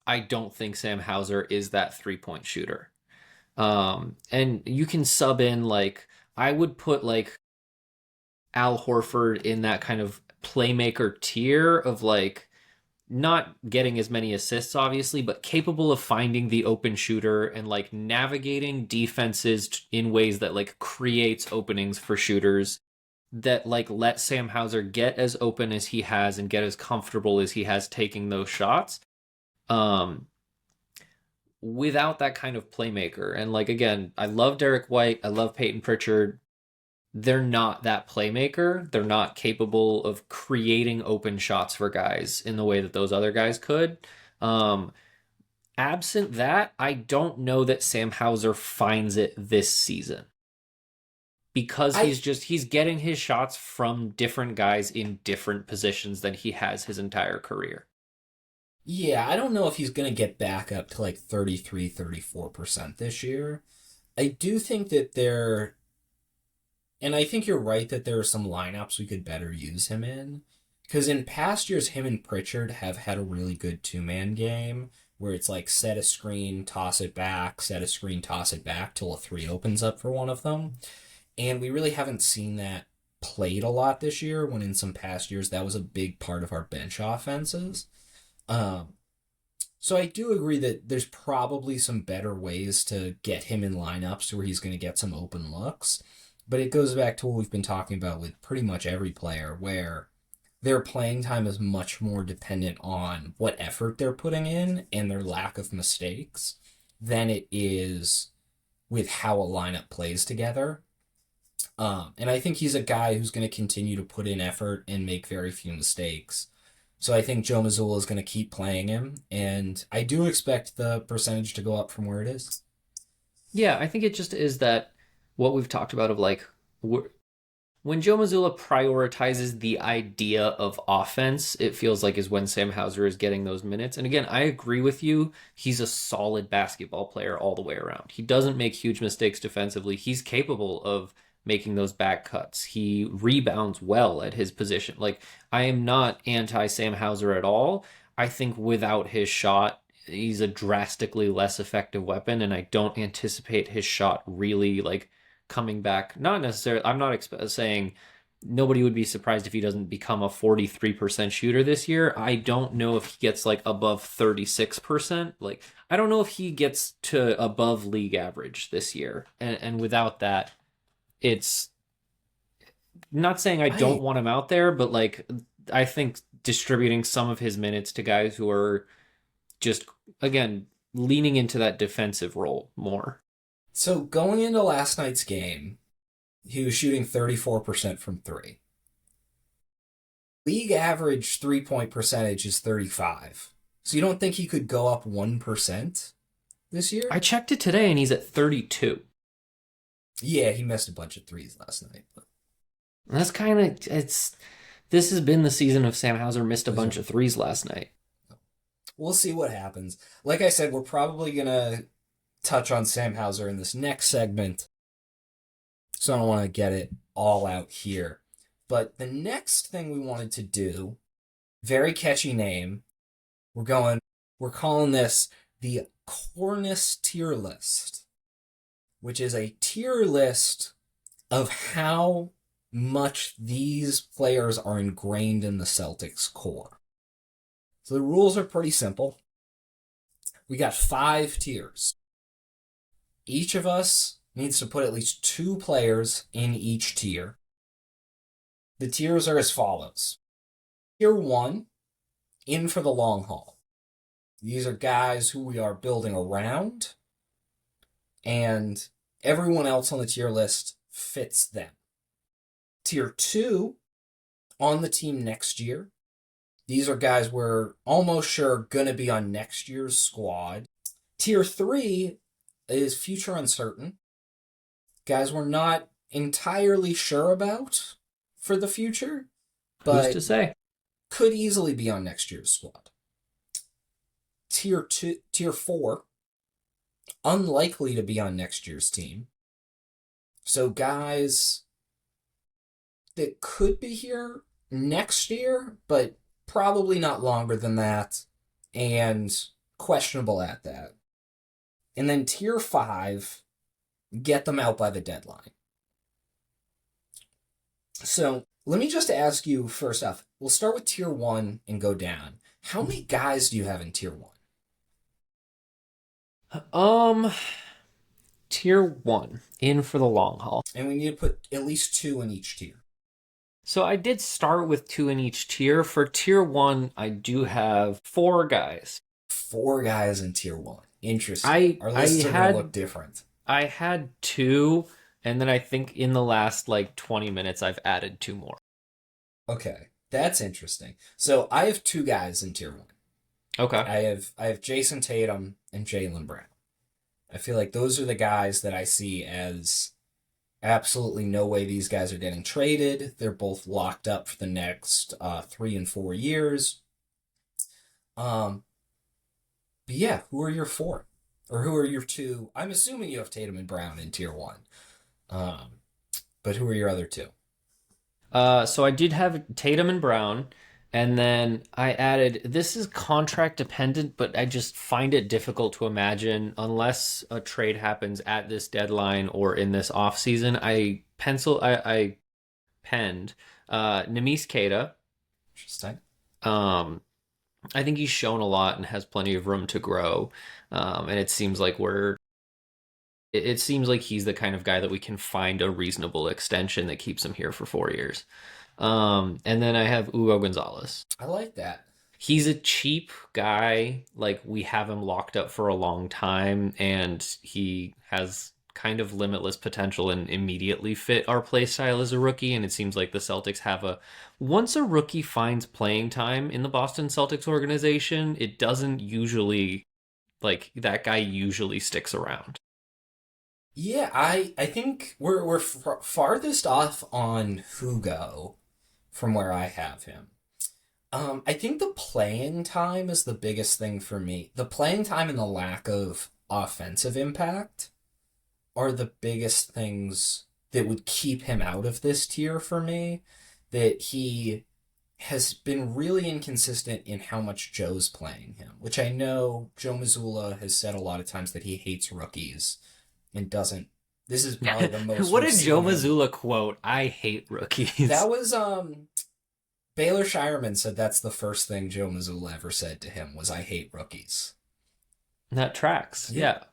I don't think Sam Hauser is that 3-point shooter. And you can sub in like I would put like Al Horford in that kind of playmaker tier of like not getting as many assists, obviously, but capable of finding the open shooter and like navigating defenses in ways that like creates openings for shooters that like let Sam Hauser get as open as he has and get as comfortable as he has taking those shots. Um, Without that kind of playmaker, and like again, I love Derek White, I love Peyton Pritchard. They're not that playmaker. They're not capable of creating open shots for guys in the way that those other guys could. Um, Absent that, I don't know that Sam Hauser finds it this season because I he's getting his shots from different guys in different positions than he has his entire career. Yeah, I don't know if he's going to get back up to like 33, 34% this year. I do think that and I think you're right that there are some lineups we could better use him in. Because in past years, him and Pritchard have had a really good two-man game where it's like set a screen, toss it back, set a screen, toss it back till a three opens up for one of them. And we really haven't seen that played a lot this year, when in some past years that was a big part of our bench offenses. Um, so I do agree that there's probably some better ways to get him in lineups where he's going to get some open looks. But it goes back to what we've been talking about with pretty much every player, where their playing time is much more dependent on what effort they're putting in and their lack of mistakes than it is with how a lineup plays together. And I think he's a guy who's going to continue to put in effort and make very few mistakes. So I think Joe Mazzulla is going to keep playing him, and I do expect the percentage to go up from where it is. Yeah, I think it just is that what we've talked about of like when Joe Mazzulla prioritizes the idea of offense, it feels like is when Sam Hauser is getting those minutes. And again, I agree with you. He's a solid basketball player all the way around. He doesn't make huge mistakes defensively. He's capable of making those back cuts. He rebounds well at his position. Like, I am not anti Sam Hauser at all. I think without his shot, he's a drastically less effective weapon, and I don't anticipate his shot really like coming back. Not necessarily, I'm not saying nobody would be surprised if he doesn't become a 43% shooter this year. I don't know if he gets like above 36%. Like, I don't know if he gets to above league average this year. And without that, it's not saying I don't I want him out there, but like, I think distributing some of his minutes to guys who are just, again, leaning into that defensive role more. So going into last night's game, he was shooting 34% from three. League average 3-point percentage is 35. So you don't think he could go up 1% this I year? checked it today and he's at 32. Yeah, he missed a bunch of threes last night. But That's kind of it's. This has been the season of Sam Hauser missed a those bunch are, of threes last night. we'll see what happens. Like I said, we're probably going to touch on Sam Hauser in this next segment, so I don't want to get it all out here. But the next thing we wanted to do, very catchy name, we're calling this the Core-ness Tier List, which is a tier list of how much these players are ingrained in the Celtics core. So the rules are pretty simple. We got 5 tiers. Each of us needs to put at least 2 players in each tier. The tiers are as follows. Tier 1, in for the long haul. These are guys who we are building around, and everyone else on the tier list fits them. Tier 2, on the team next year. These are guys we're almost sure going to be on next year's squad. Tier 3 is future uncertain. Guys we're not entirely sure about for the future, Who's to but say? could easily be on next year's squad. Tier 4, unlikely to be on next year's team. So guys that could be here next year, but probably not longer than that, and questionable at that. And then tier 5, get them out by the deadline. So let me just ask you first off, we'll start with tier 1 and go down. How many guys do you have in tier one? Um, tier one, in for the long haul. And we need to put at least two in each tier. So I did start with two in each tier. For tier one, I do have four guys. Four guys in tier one. Interesting. I Our I lists are going to look had different. I had two, and then I think in the last like 20 minutes I've added two more. Okay, that's interesting. So I have two guys in tier one. Okay. I have Jason Tatum and Jaylen Brown. I feel like those are the guys that I see as absolutely no way these guys are getting traded. They're both locked up for the next 3 and 4 years. Um, but yeah, who are your four? Or who are your two? I'm assuming you have Tatum and Brown in tier one. Um, but who are your other two? So I did have Tatum and Brown, and then I added, this is contract dependent, but I just find it difficult to imagine unless a trade happens at this deadline or in this offseason. I penned Nemise Keita. Interesting. Um, I think he's shown a lot and has plenty of room to grow. And it seems like he's the kind of guy that we can find a reasonable extension that keeps him here for 4 years. And then I have Hugo Gonzalez. I like that. He's a cheap guy. Like, we have him locked up for a long time, and he has kind of limitless potential and immediately fit our play style as a rookie. And it seems like the Celtics have once a rookie finds playing time in the Boston Celtics organization, it doesn't usually, like, that guy usually sticks around. Yeah, I think we're farthest off on Hugo from where I have him. I think the playing time is the biggest thing for me. The playing time and the lack of offensive impact are the biggest things that would keep him out of this tier for me. That he has been really inconsistent in how much Joe's playing him, which I know Joe Mazzulla has said a lot of times that he hates rookies and doesn't. This is probably the most What we've did Joe seen him. Mazzulla quote? I hate rookies. That was Baylor Shireman said that's the first thing Joe Mazzulla ever said to him was I hate rookies. That tracks. Yeah.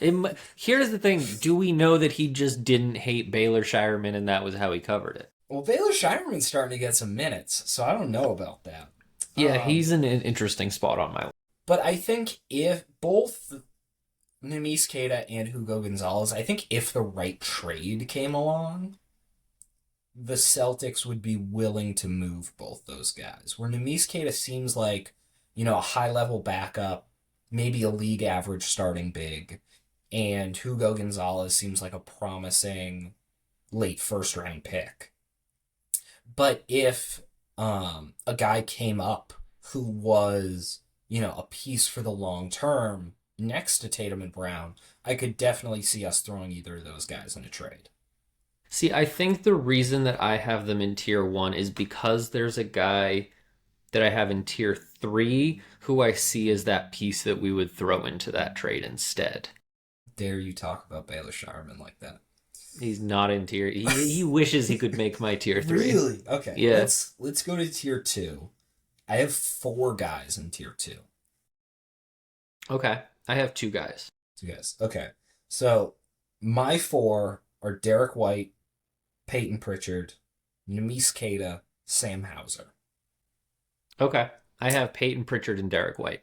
Yeah. Here's the thing. Do we know that he just didn't hate Baylor Shireman and that was how he covered it? Well, Baylor Shireman's starting to get some minutes, so I don't know about that. Yeah, Um, he's in an interesting spot on my list. but I think if both Nemise Keita and Hugo Gonzalez, I think if the right trade came along, the Celtics would be willing to move both those guys. Where Nemise Keita seems like, a high level backup, maybe a league average starting big, and Hugo Gonzalez seems like a promising late first round pick. But if a guy came up who was, a piece for the long term next to Tatum and Brown, I could definitely see us throwing either of those guys in a trade. See, I think the reason that I have them in tier one is because there's a guy that I have in tier three who I see as that piece that we would throw into that trade instead. Dare you talk about Baylor Shireman like that? He's not in tier. He wishes he could make my tier three. Really? Okay. Yeah. Let's go to tier two. I have four guys in tier two. Okay. I have two guys. Two guys. Okay. So my four are Derek White, Peyton Pritchard, Nemise Keita, Sam Hauser. Okay. I have Peyton Pritchard and Derek White.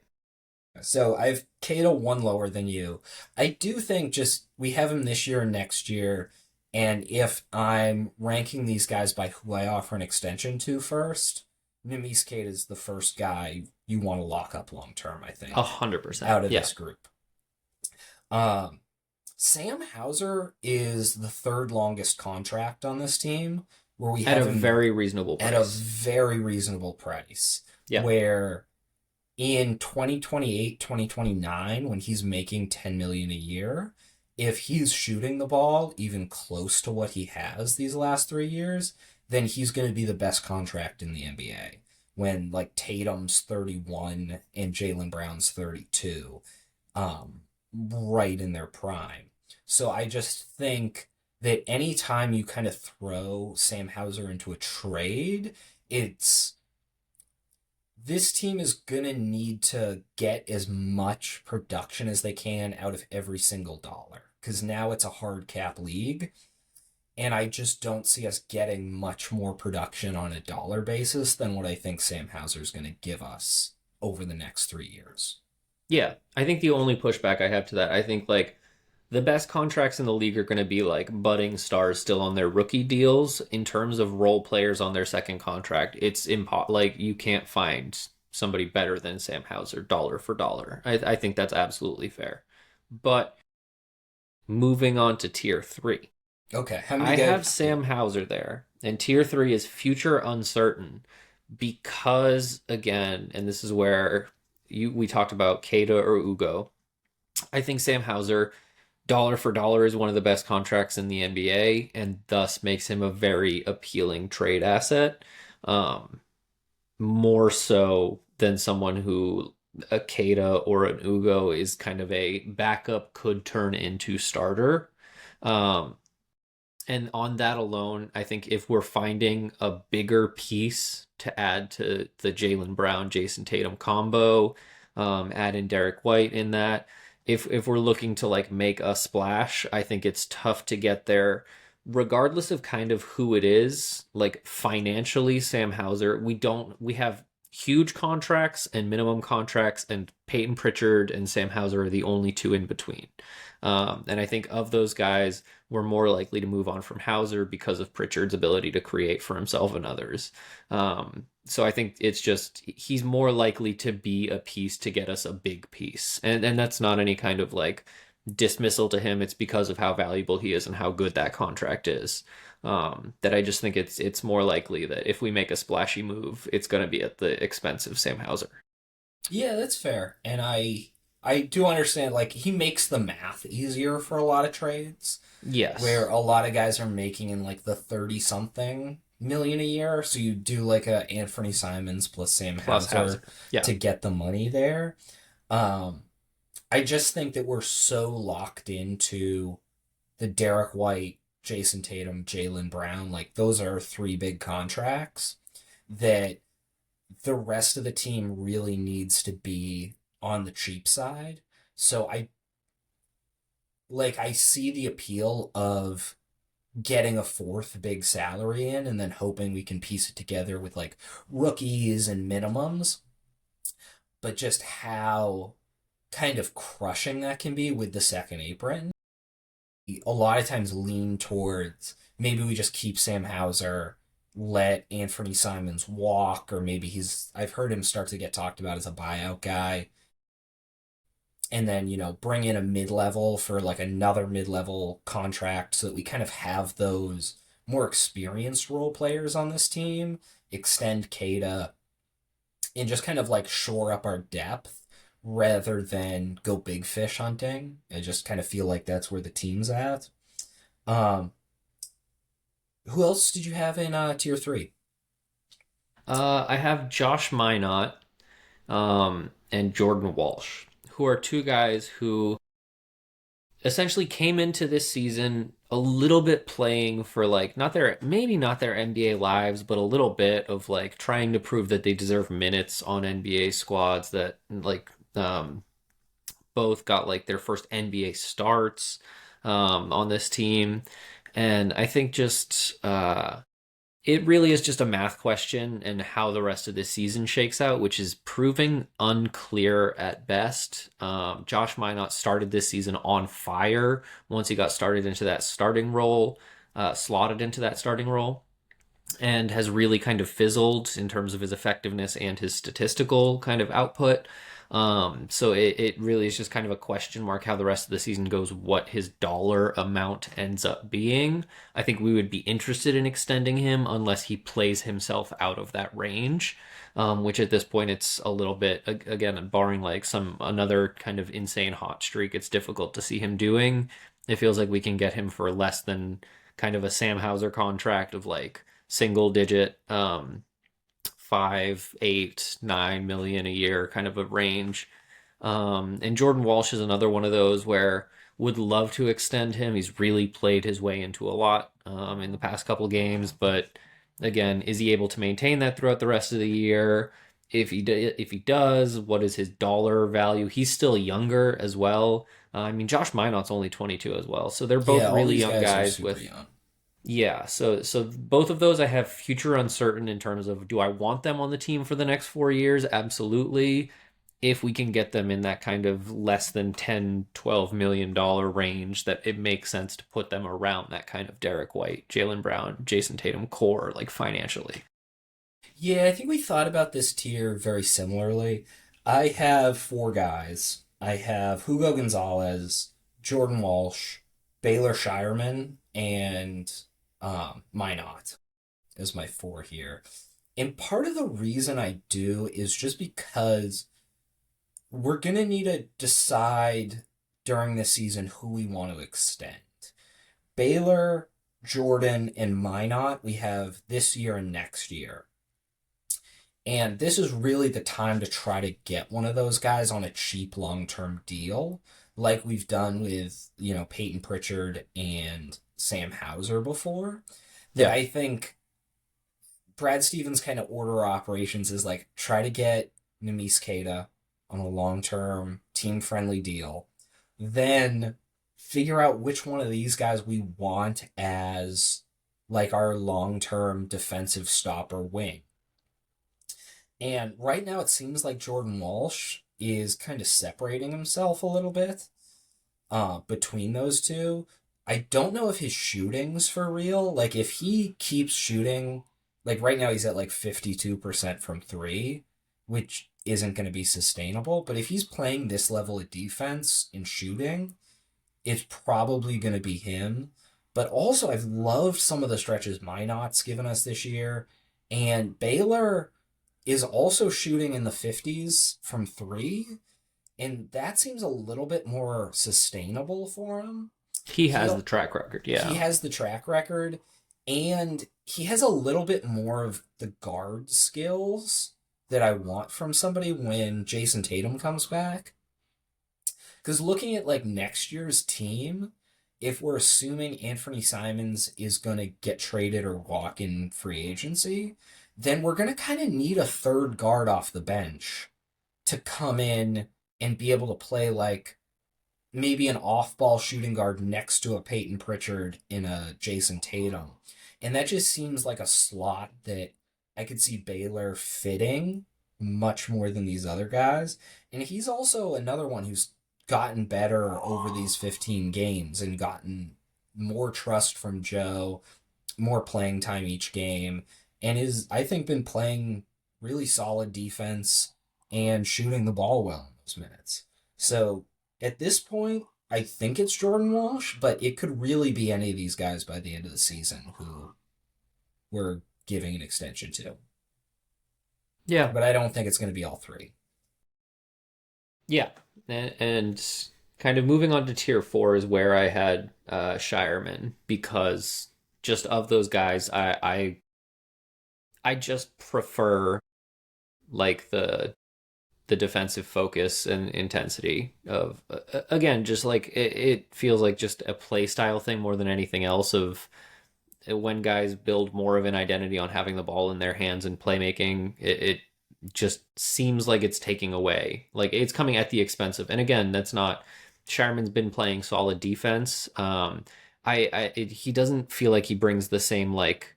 So I have Keita one lower than you. I do think just we have him this year and next year. And if I'm ranking these guys by who I offer an extension to first, Nemise Keita is the first guy you want to lock up long term, I think, 100%. out of Yeah. this group. Sam Hauser is the third longest contract on this team, where we At have a him very reasonable price. at a very reasonable price. Yeah. Where in 2028, 2029, when he's making $10 million a year, if he's shooting the ball even close to what he has these last 3 years, then he's going to be the best contract in the NBA. When like Tatum's 31 and Jaylen Brown's 32, right in their prime. So I just think that anytime you kind of throw Sam Hauser into a trade, it's this team is gonna need to get as much production as they can out of every single dollar because now it's a hard cap league, and I just don't see us getting much more production on a dollar basis than what I think Sam Hauser's gonna give us over the next 3 years. Yeah, I think the only pushback I have to that, I think like the best contracts in the league are going to be like budding stars still on their rookie deals. In terms of role players on their second contract, it's like you can't find somebody better than Sam Hauser dollar for dollar. I think that's absolutely fair. But moving on to tier three, Okay, how many I guys? have Yeah. Sam Hauser there, and tier three is future uncertain because again, and this is where we talked about Keita or Ugo. I think Sam Hauser dollar for dollar is one of the best contracts in the NBA and thus makes him a very appealing trade asset. Um, More so than someone who a Keita or an Ugo is kind of a backup could turn into starter. Um, and on that alone, I think if we're finding a bigger piece to add to the Jaylen Brown, Jason Tatum combo, add in Derek White in that, if we're looking to like make a splash, I think it's tough to get there, regardless of kind of who it is. Like financially, Sam Hauser, we have huge contracts and minimum contracts, and Peyton Pritchard and Sam Hauser are the only two in between. And I think of those guys, we're more likely to move on from Hauser because of Pritchard's ability to create for himself and others. So I think it's just he's more likely to be a piece to get us a big piece, and that's not any kind of like dismissal to him. It's because of how valuable he is and how good that contract is. That I just think it's more likely that if we make a splashy move, it's going to be at the expense of Sam Hauser. Yeah, that's fair. And I do understand like he makes the math easier for a lot of trades Yes, where a lot of guys are making in like the 30 something million a year. So you do like a Anthony Simons plus Sam plus Hauser Hauser. Yeah, to get the money there. Um I just think that we're so locked into the Derek White, Jason Tatum, Jaylen Brown, like those are three big contracts that the rest of the team really needs to be on the cheap side. So I see the appeal of getting a fourth big salary in and then hoping we can piece it together with like rookies and minimums, but just how kind of crushing that can be with the second apron. A lot of times lean towards maybe we just keep Sam Hauser, let Anthony Simons walk, or maybe I've heard him start to get talked about as a buyout guy, and then, bring in a mid level for like another mid level contract so that we kind of have those more experienced role players on this team, extend Kada, and just kind of like shore up our depth rather than go big fish hunting. I just kind of feel like that's where the team's at. Um, who else did you have in tier three? I have Josh Minot and Jordan Walsh, who are two guys who essentially came into this season a little bit playing for like not their maybe not their NBA lives, but a little bit of like trying to prove that they deserve minutes on NBA squads that like both got like their first NBA starts on this team. And I think just it really is just a math question and how the rest of this season shakes out, which is proving unclear at best. Josh Minot started this season on fire once he got started into that starting role, slotted into that starting role, and has really kind of fizzled in terms of his effectiveness and his statistical kind of output. So it really is just kind of a question mark how the rest of the season goes, what his dollar amount ends up being. I think we would be interested in extending him unless he plays himself out of that range, which at this point it's a little bit, again, barring like some another kind of insane hot streak, it's difficult to see him doing. It feels like we can get him for less than kind of a Sam Hauser contract of like single digit 5, 8, 9 million a year kind of a range. And Jordan Walsh is another one of those where would love to extend him. He's really played his way into a lot in the past couple games, but again, is he able to maintain that throughout the rest of the year? if he does, what is his dollar value? He's still younger as well. I mean, Josh Minot's only 22 as well, so they're both Yeah, all really these young guys are guys super with young. yeah. So both of those I have future uncertain in terms of do I want them on the team for the next 4 years? Absolutely. If we can get them in that kind of less than 10, $12 million range, that it makes sense to put them around that kind of Derek White, Jalen Brown, Jason Tatum core, like financially. Yeah, I think we thought about this tier very similarly. I have four guys. I have Hugo Gonzalez, Jordan Walsh, Baylor Shireman, and Minot as my four here. And part of the reason I do is just because we're going to need to decide during this season who we want to extend. Baylor, Jordan, and Minot we have this year and next year. And this is really the time to try to get one of those guys on a cheap long-term deal, like we've done with, Peyton Pritchard and Sam Hauser before. That Yeah. I think Brad Stevens' kind of order of operations is like try to get Nemes Keita on a long-term, team-friendly deal, then figure out which one of these guys we want as like our long-term defensive stopper wing. And right now it seems like Jordan Walsh is kind of separating himself a little bit between those two. I don't know if his shooting's for real. Like if he keeps shooting, like right now he's at like 52% from three, which isn't going to be sustainable. But if he's playing this level of defense and shooting, it's probably going to be him. But also, I've loved some of the stretches Minot's given us this year. And Baylor is also shooting in the 50s from three, and that seems a little bit more sustainable for him. He He has the track record. he Yeah. has the track record, and he has a little bit more of the guard skills that I want from somebody when Jason Tatum comes back. Because looking at like next year's team, if we're assuming Anthony Simons is going to get traded or walk in free agency, then we're going to kind of need a third guard off the bench to come in and be able to play like maybe an off ball shooting guard next to a Peyton Pritchard in a Jason Tatum. And that just seems like a slot that I could see Baylor fitting much more than these other guys. And he's also another one who's gotten better over these 15 games and gotten more trust from Joe, more playing time each game, and is, I think, been playing really solid defense and shooting the ball well in those minutes. So at this point, I think it's Jordan Walsh, but it could really be any of these guys by the end of the season who we're giving an extension to. Yeah. But I don't think it's going to be all three. Yeah. And kind of moving on to tier four is where I had Shireman because just of those guys, I just prefer like the defensive focus and intensity of again just like it feels like just a play style thing more than anything else of when guys build more of an identity on having the ball in their hands and playmaking, it just seems like it's taking away. Like it's coming at the expense of, and again, that's not. Shireman's been playing solid defense. He doesn't feel like he brings the same like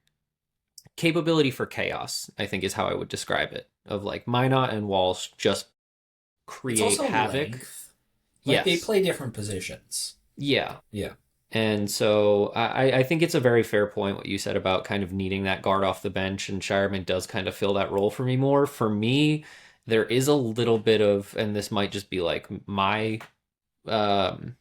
capability for chaos. I think is how I would describe it. Of like Minot and Walsh just It's create also havoc. length. Like they Yes. play different positions. Yeah. Yeah. And so I think it's a very fair point what you said about kind of needing that guard off the bench, and Shireman does kind of fill that role for me more. For me, there is a little bit of, and this might just be like my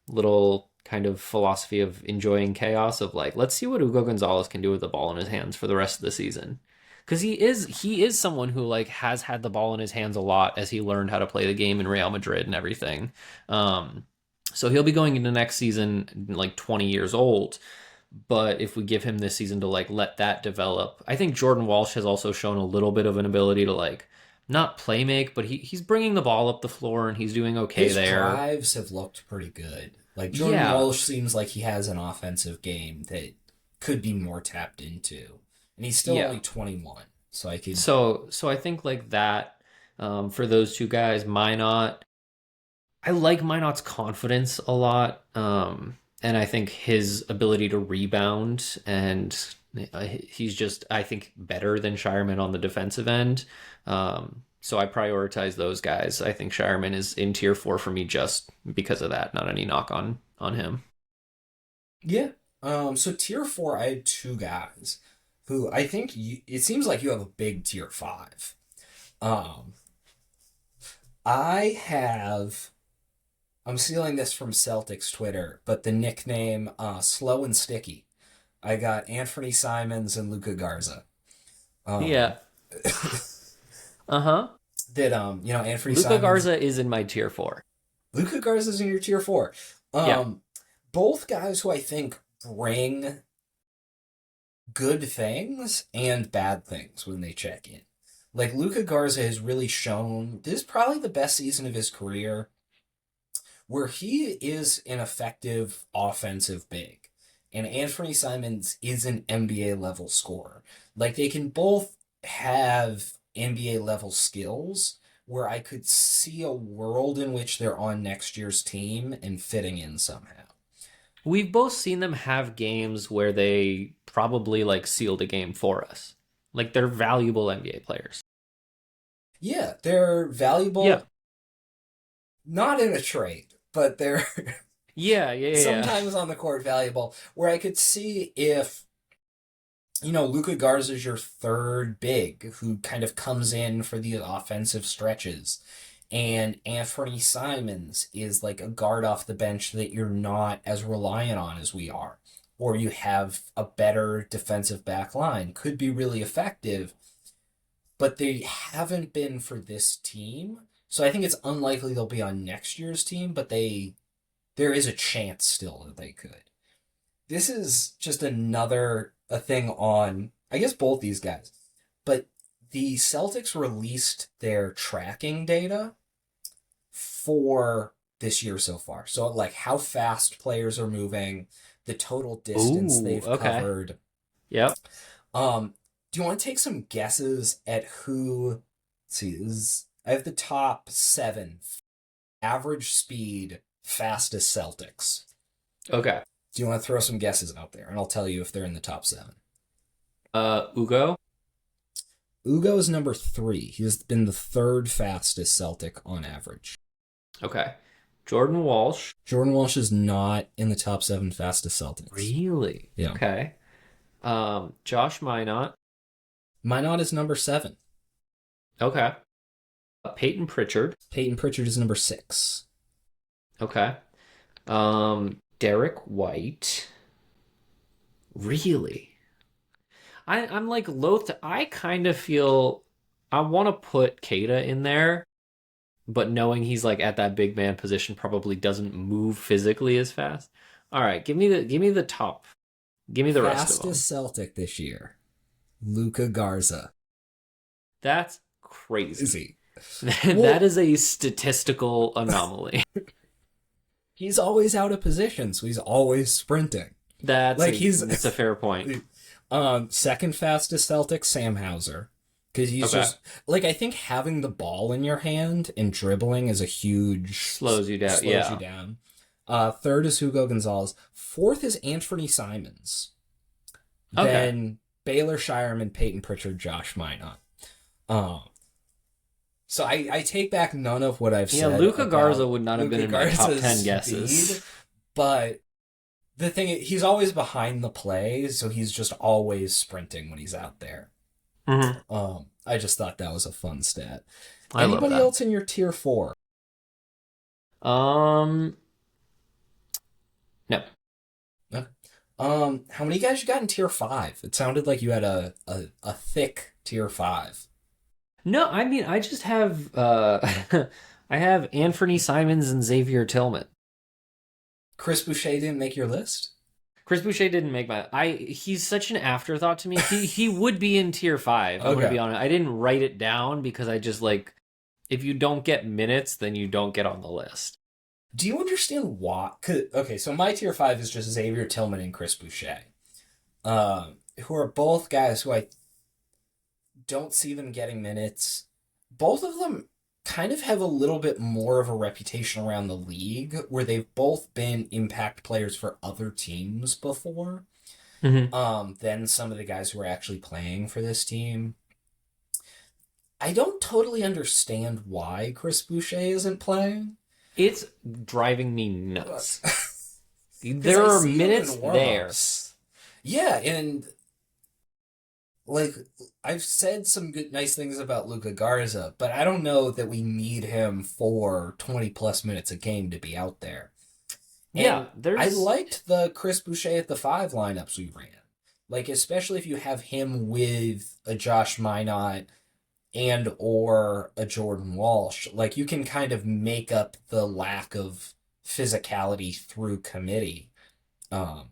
little kind of philosophy of enjoying chaos of like, let's see what Hugo Gonzalez can do with the ball in his hands for the rest of the season. Because he is someone who like has had the ball in his hands a lot as he learned how to play the game in Real Madrid and everything. So he'll be going into next season like 20 years old. But if we give him this season to like let that develop, I think Jordan Walsh has also shown a little bit of an ability to like not play make, but he's bringing the ball up the floor and he's doing okay His there. drives have looked pretty good. Like Jordan Yeah, Walsh seems like he has an offensive game that could be more tapped into. And he's still yeah. only 21. So I could So I think like that. for those two guys. Minot, I like Minot's confidence a lot, and I think his ability to rebound, and he's just, I think, better than Shireman on the defensive end. So I prioritize those guys. I think Shireman is in tier 4 for me just because of that. Not any knock on him. Yeah. So tier 4, I had two guys who I think it seems like you have a big tier 5. Um, I have I'm stealing this from Celtics Twitter, but the nickname Slow and Sticky. I got Anthony Simons and Luka Garza. Um, Yeah. Uh-huh. Anthony Luka Simons, Garza is in my tier 4. Luka Garza's in your tier 4. Yeah. Um, Both guys who I think bring good things and bad things when they check in. Like Luka Garza has really shown this is probably the best season of his career where he is an effective offensive big. And Anthony Simons is an NBA level scorer. Like they can both have NBA level skills where I could see a world in which they're on next year's team and fitting in somehow. We've both seen them have games where they probably like sealed a game for us. Like they're valuable NBA players. Yeah, they're Yeah. valuable, not in a trade, but they're Yeah. sometimes on the court valuable. Where I could see if Luka Garza is your third big who kind of comes in for the offensive stretches. And Anthony Simons is like a guard off the bench that you're not as reliant on as we are. Or you have a better defensive back line. Could be really effective, but they haven't been for this team. So I think it's unlikely they'll be on next year's team, but there is a chance still that they could. This is just another a thing on I guess both these guys. But the Celtics released their tracking data for this year so far. So like how fast players are moving, the total distance Ooh, they've okay. covered. Yep. Um, do you want to take some guesses at who? Let's see, I have the top 7 average speed fastest Celtics. Okay. Do you want to throw some guesses out there, and I'll tell you if they're in the top 7. Ugo. Ugo is number 3. He's been the third fastest Celtic on average. Okay. Jordan Walsh. Jordan Walsh is not in the top 7 fastest Celtics. Really? Yeah. Okay. Josh Minot. Minot is number 7. Okay. Peyton Pritchard. Peyton Pritchard is number 6. Okay. Derek White. Really? I'm like loath to, I kind of feel I want to put Kata in there, but knowing he's like at that big man position probably doesn't move physically as fast. All right, give me the top. Give me the rest of them. Fastest Celtic this year, Luka Garza. That's crazy. Is he? That is a statistical anomaly. He's always out of position, so he's always sprinting. That's a fair point. Second fastest Celtic, Sam Hauser. Because he's just like I think having the ball in your hand and dribbling is a huge slows you down. Third is Hugo Gonzalez. Fourth is Anthony Simons. Okay. Then Baylor Shireman, Peyton Pritchard, Josh Minot. So I take back none of what I've said. Yeah, Luka Garza would not have been in my top 10 guesses. But the thing is, he's always behind the play, so he's just always sprinting when he's out there. Mm-hmm. I just thought that was a fun stat. I love Anybody that. else in your tier 4? No. How many guys you got in tier 5? It sounded like you had a thick tier 5. No, I mean I just have I have Anthony Simons and Xavier Tillman. Chris Boucher didn't make your list? Chris Boucher didn't make he's such an afterthought to me. He would be in tier 5. I'm gonna be honest. I didn't write it down because I just like if you don't get minutes, then you don't get on the list. Do you understand why? Okay, so my tier 5 is just Xavier Tillman and Chris Boucher, who are both guys who I don't see them getting minutes. Both of them kind of have a little bit more of a reputation around the league where they've both been impact players for other teams before, Hmm. than some of the guys who are actually playing for this team. I don't totally understand why Chris Boucher isn't playing. It's driving me nuts. Because There I are see him minutes in there. warm-ups. Yeah, and like I've said some good nice things about Luka Garza, but I don't know that we need him for 20 plus minutes a game to be out there. Yeah, And I there's liked the Chris Boucher at the five lineups we ran. Like especially if you have him with a Josh Minot and or a Jordan Walsh, like you can kind of make up the lack of physicality through committee, um,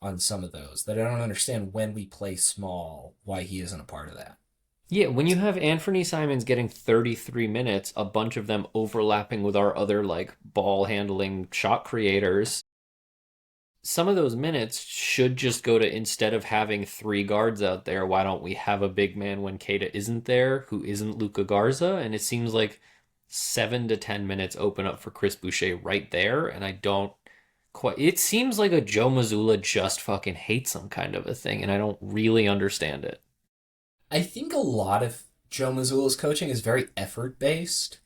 on some of those. That I don't understand when we play small why he isn't a part of that. Yeah, when you have Anthony Simons getting 33 minutes, a bunch of them overlapping with our other like ball handling shot creators, some of those minutes should just go to, instead of having three guards out there, why don't we have a big man when Keita isn't there who isn't Luka Garza? And it seems like 7 to 10 minutes open up for Chris Boucher right there, and I don't quite. It seems like a Joe Mazzulla just fucking hates him kind of a thing, and I don't really understand it. I think a lot of Joe Mazzulla's coaching is very effort based.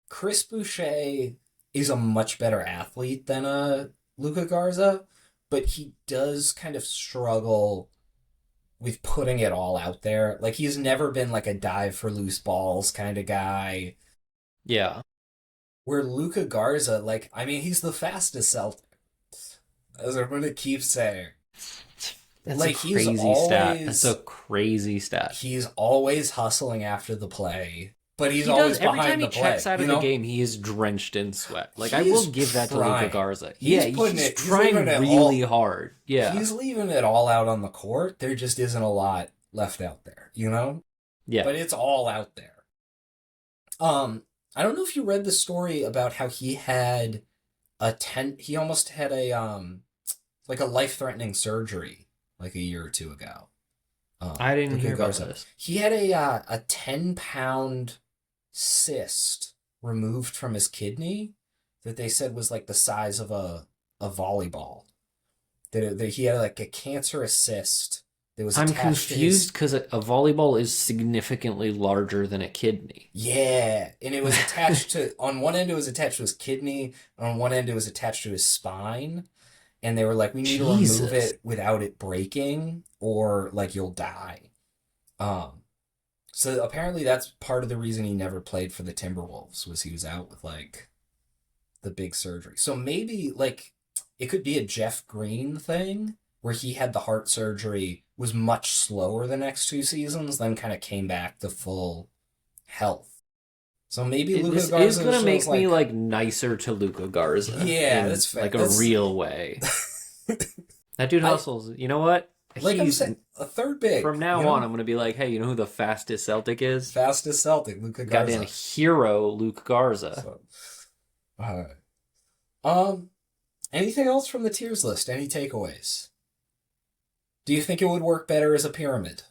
Chris Boucher is a much better athlete than a Luka Garza, but he does kind of struggle with putting it all out there. Like he's never been like a dive for loose balls kind of guy. Yeah, Where Luka Garza, like, I mean, he's the fastest Celtic, as I'm gonna keep saying. that's a Like crazy stat. That's a crazy stat. he's always hustling after the play, but he's He does always every time behind he the play. checks out You of the know, game. He is drenched in sweat. Like I will he's give that to Luka trying. Garza. He's Yeah, putting he's it. He's leaving trying it really all. hard. Yeah, He's leaving it all out on the court. There just isn't a lot left out there. You know, yeah. but it's all out there. I don't know if you read the story about how he had he almost had a like a life-threatening surgery like a year or two ago. I didn't Luka hear about Garza. this. He had a 10-pound cyst removed from his kidney that they said was like the size of a volleyball. That he had like a cancerous cyst that was I'm attached to confused his. because a volleyball is significantly larger than a kidney. Yeah, and it was attached to, on one end it was attached to his kidney, on one end it was attached to his spine, and they were like, we need to remove Jesus. it without it breaking, or like you'll die. Um, so apparently that's part of the reason he never played for the Timberwolves was he was out with like the big surgery. So maybe like it could be a Jeff Green thing where he had the heart surgery, was much slower the next two seasons, then kind of came back to full health. So maybe Luka This is Garza gonna shows make me like, like nicer to Luka Garza yeah, in that's fair. like a That's real way. That dude I hustles. You know what? like I'm He's saying a third big, From now on, I'm gonna be like, hey, you know who the fastest Celtic is? fastest Celtic, Luka Goddamn Garza. hero, Luke Garza. So, all right. Um, anything else from the tiers list? Any takeaways? Do you think it would work better as a pyramid?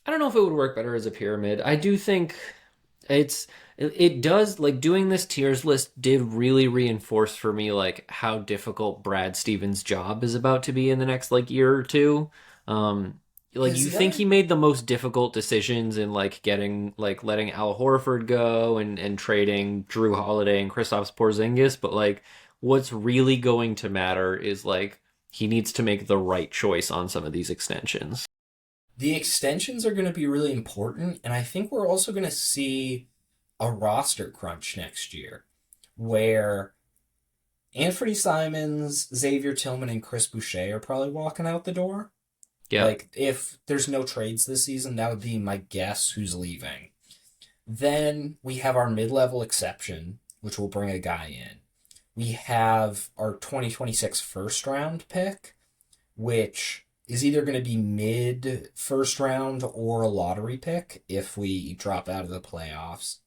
I don't know if it would work better as a pyramid. I do think it's it does, like doing this tiers list did really reinforce for me like how difficult Brad Stevens' job is about to be in the next like year or two. Like Because you the think other, he made the most difficult decisions in like getting like letting Al Horford go and trading Drew Holiday and Kristaps Porzingis, but like what's really going to matter is like he needs to make the right choice on some of these extensions. the extensions are going to be really important, and I think we're also going to see a roster crunch next year, where Anthony Simons, Xavier Tillman, and Chris Boucher are probably walking out the door. Yeah. Like, if there's no trades this season, that would be my guess who's leaving. Then we have our mid-level exception, which will bring a guy in. We have our 2026 first round pick, which is either going to be mid first round or a lottery pick if we drop out of the playoffs.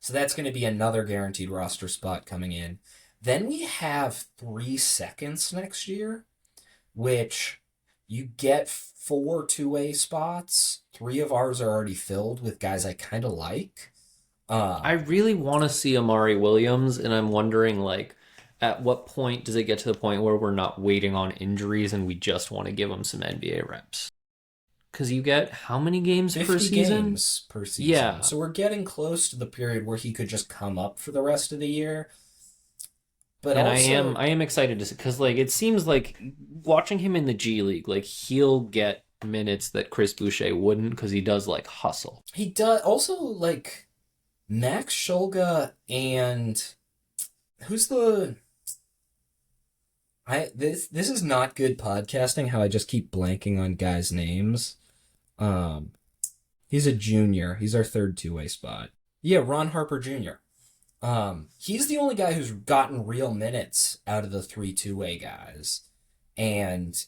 So that's going to be another guaranteed roster spot coming in. Then we have 3 seconds next year, which You get 4 two-way spots. 3 of ours are already filled with guys I kind of like. I Um, really want to see Amari Williams, and I'm wondering like at what point does it get to the point where we're not waiting on injuries and we just want to give him some NBA reps? Because you get how many games per 50 season? games per season. Yeah, So we're getting close to the period where he could just come up for the rest of the year. But and also, I am excited to see because like it seems like watching him in the G League, like he'll get minutes that Chris Boucher wouldn't because he does like hustle. he does also like Max Shulga and who's the I this is not good podcasting how I just keep blanking on guys' names. Um he's a junior. He's our third two-way spot. Yeah, Ron Harper Jr. He's the only guy who's gotten real minutes out of the 3 two-way guys. And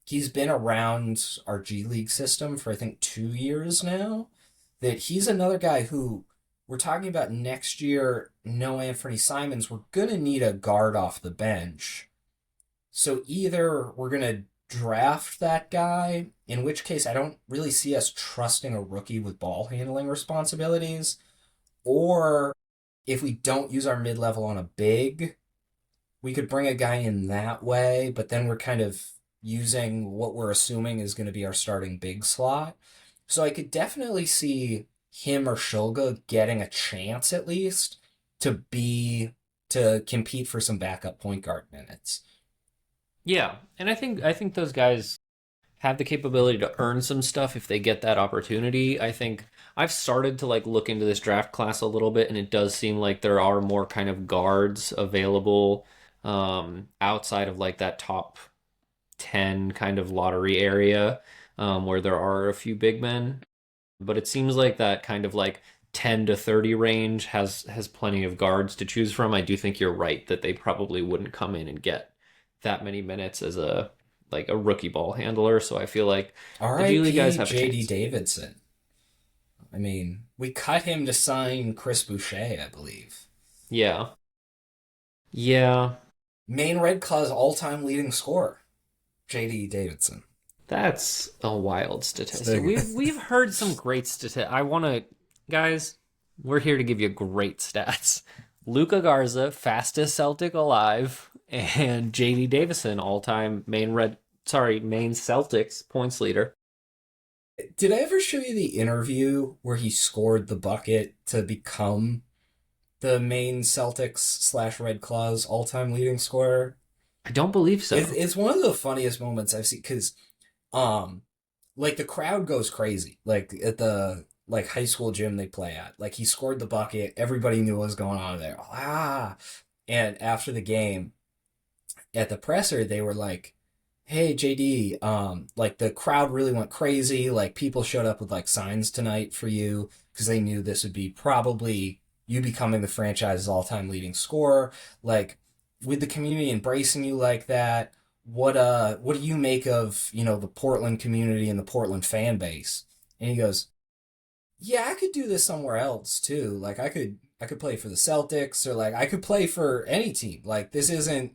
he's been around our G League system for I think 2 years now. That he's another guy who we're talking about next year. No Anthony Simons. We're gonna need a guard off the bench. So either we're gonna draft that guy, in which case I don't really see us trusting a rookie with ball handling responsibilities, or if we don't use our mid level on a big, we could bring a guy in that way, but then we're kind of using what we're assuming is going to be our starting big slot. So I could definitely see him or Shulga getting a chance at least to compete for some backup point guard minutes. Yeah, and I think those guys have the capability to earn some stuff if they get that opportunity. I think I've started to like look into this draft class a little bit, and it does seem like there are more kind of guards available outside of like that top 10 kind of lottery area where there are a few big men. But it seems like that kind of like 10 to 30 range has plenty of guards to choose from. I do think you're right that they probably wouldn't come in and get that many minutes as a like a rookie ball handler. So I feel like the G League guys R.I.P. have a J.D. chance. Davidson. I mean, we cut him to sign Chris Boucher, I believe. Yeah. Yeah. Maine Red Claw's all-time leading scorer, J.D. Davidson. That's a wild statistic. So, We've heard some great statistics. I want to guys, we're here to give you great stats. Luka Garza, fastest Celtic alive, and JD Davison, all-time Maine Celtics points leader. did I ever show you the interview where he scored the bucket to become the Maine Celtics slash Red Claws all-time leading scorer? I don't believe so. It's one of the funniest moments I've seen because, um, like the crowd goes crazy. Like at the like high school gym they play at. Like he scored the bucket. Everybody knew what was going on there. Ah, and after the game at the presser, they were like, "Hey JD, like the crowd really went crazy. Like people showed up with like signs tonight for you because they knew this would be probably you becoming the franchise's all-time leading scorer. Like with the community embracing you like that, what do you make of, the Portland community and the Portland fan base?" And he goes, "Yeah, I could do this somewhere else too. Like I could play for the Celtics or like I could play for any team. Like this isn't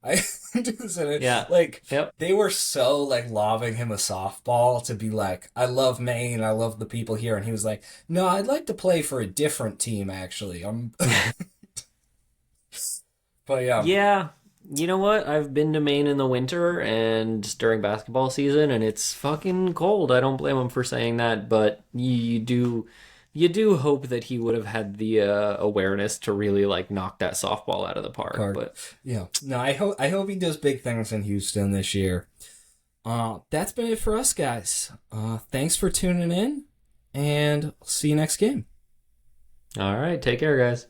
I do this in it. Yeah. Like Yep. they were so like lobbing him a softball to be like, I love Maine, I love the people here, and he was like, no, I'd like to play for a different team actually. I'm but yeah. Yeah. You know what? I've been to Maine in the winter and during basketball season, and it's fucking cold. I don't blame him for saying that, but you do hope that he would have had the awareness to really like knock that softball out of the park. Card. But Yeah. No, I hope he does big things in Houston this year. That's been it for us guys. Thanks for tuning in and see you next game. all right, take care, guys.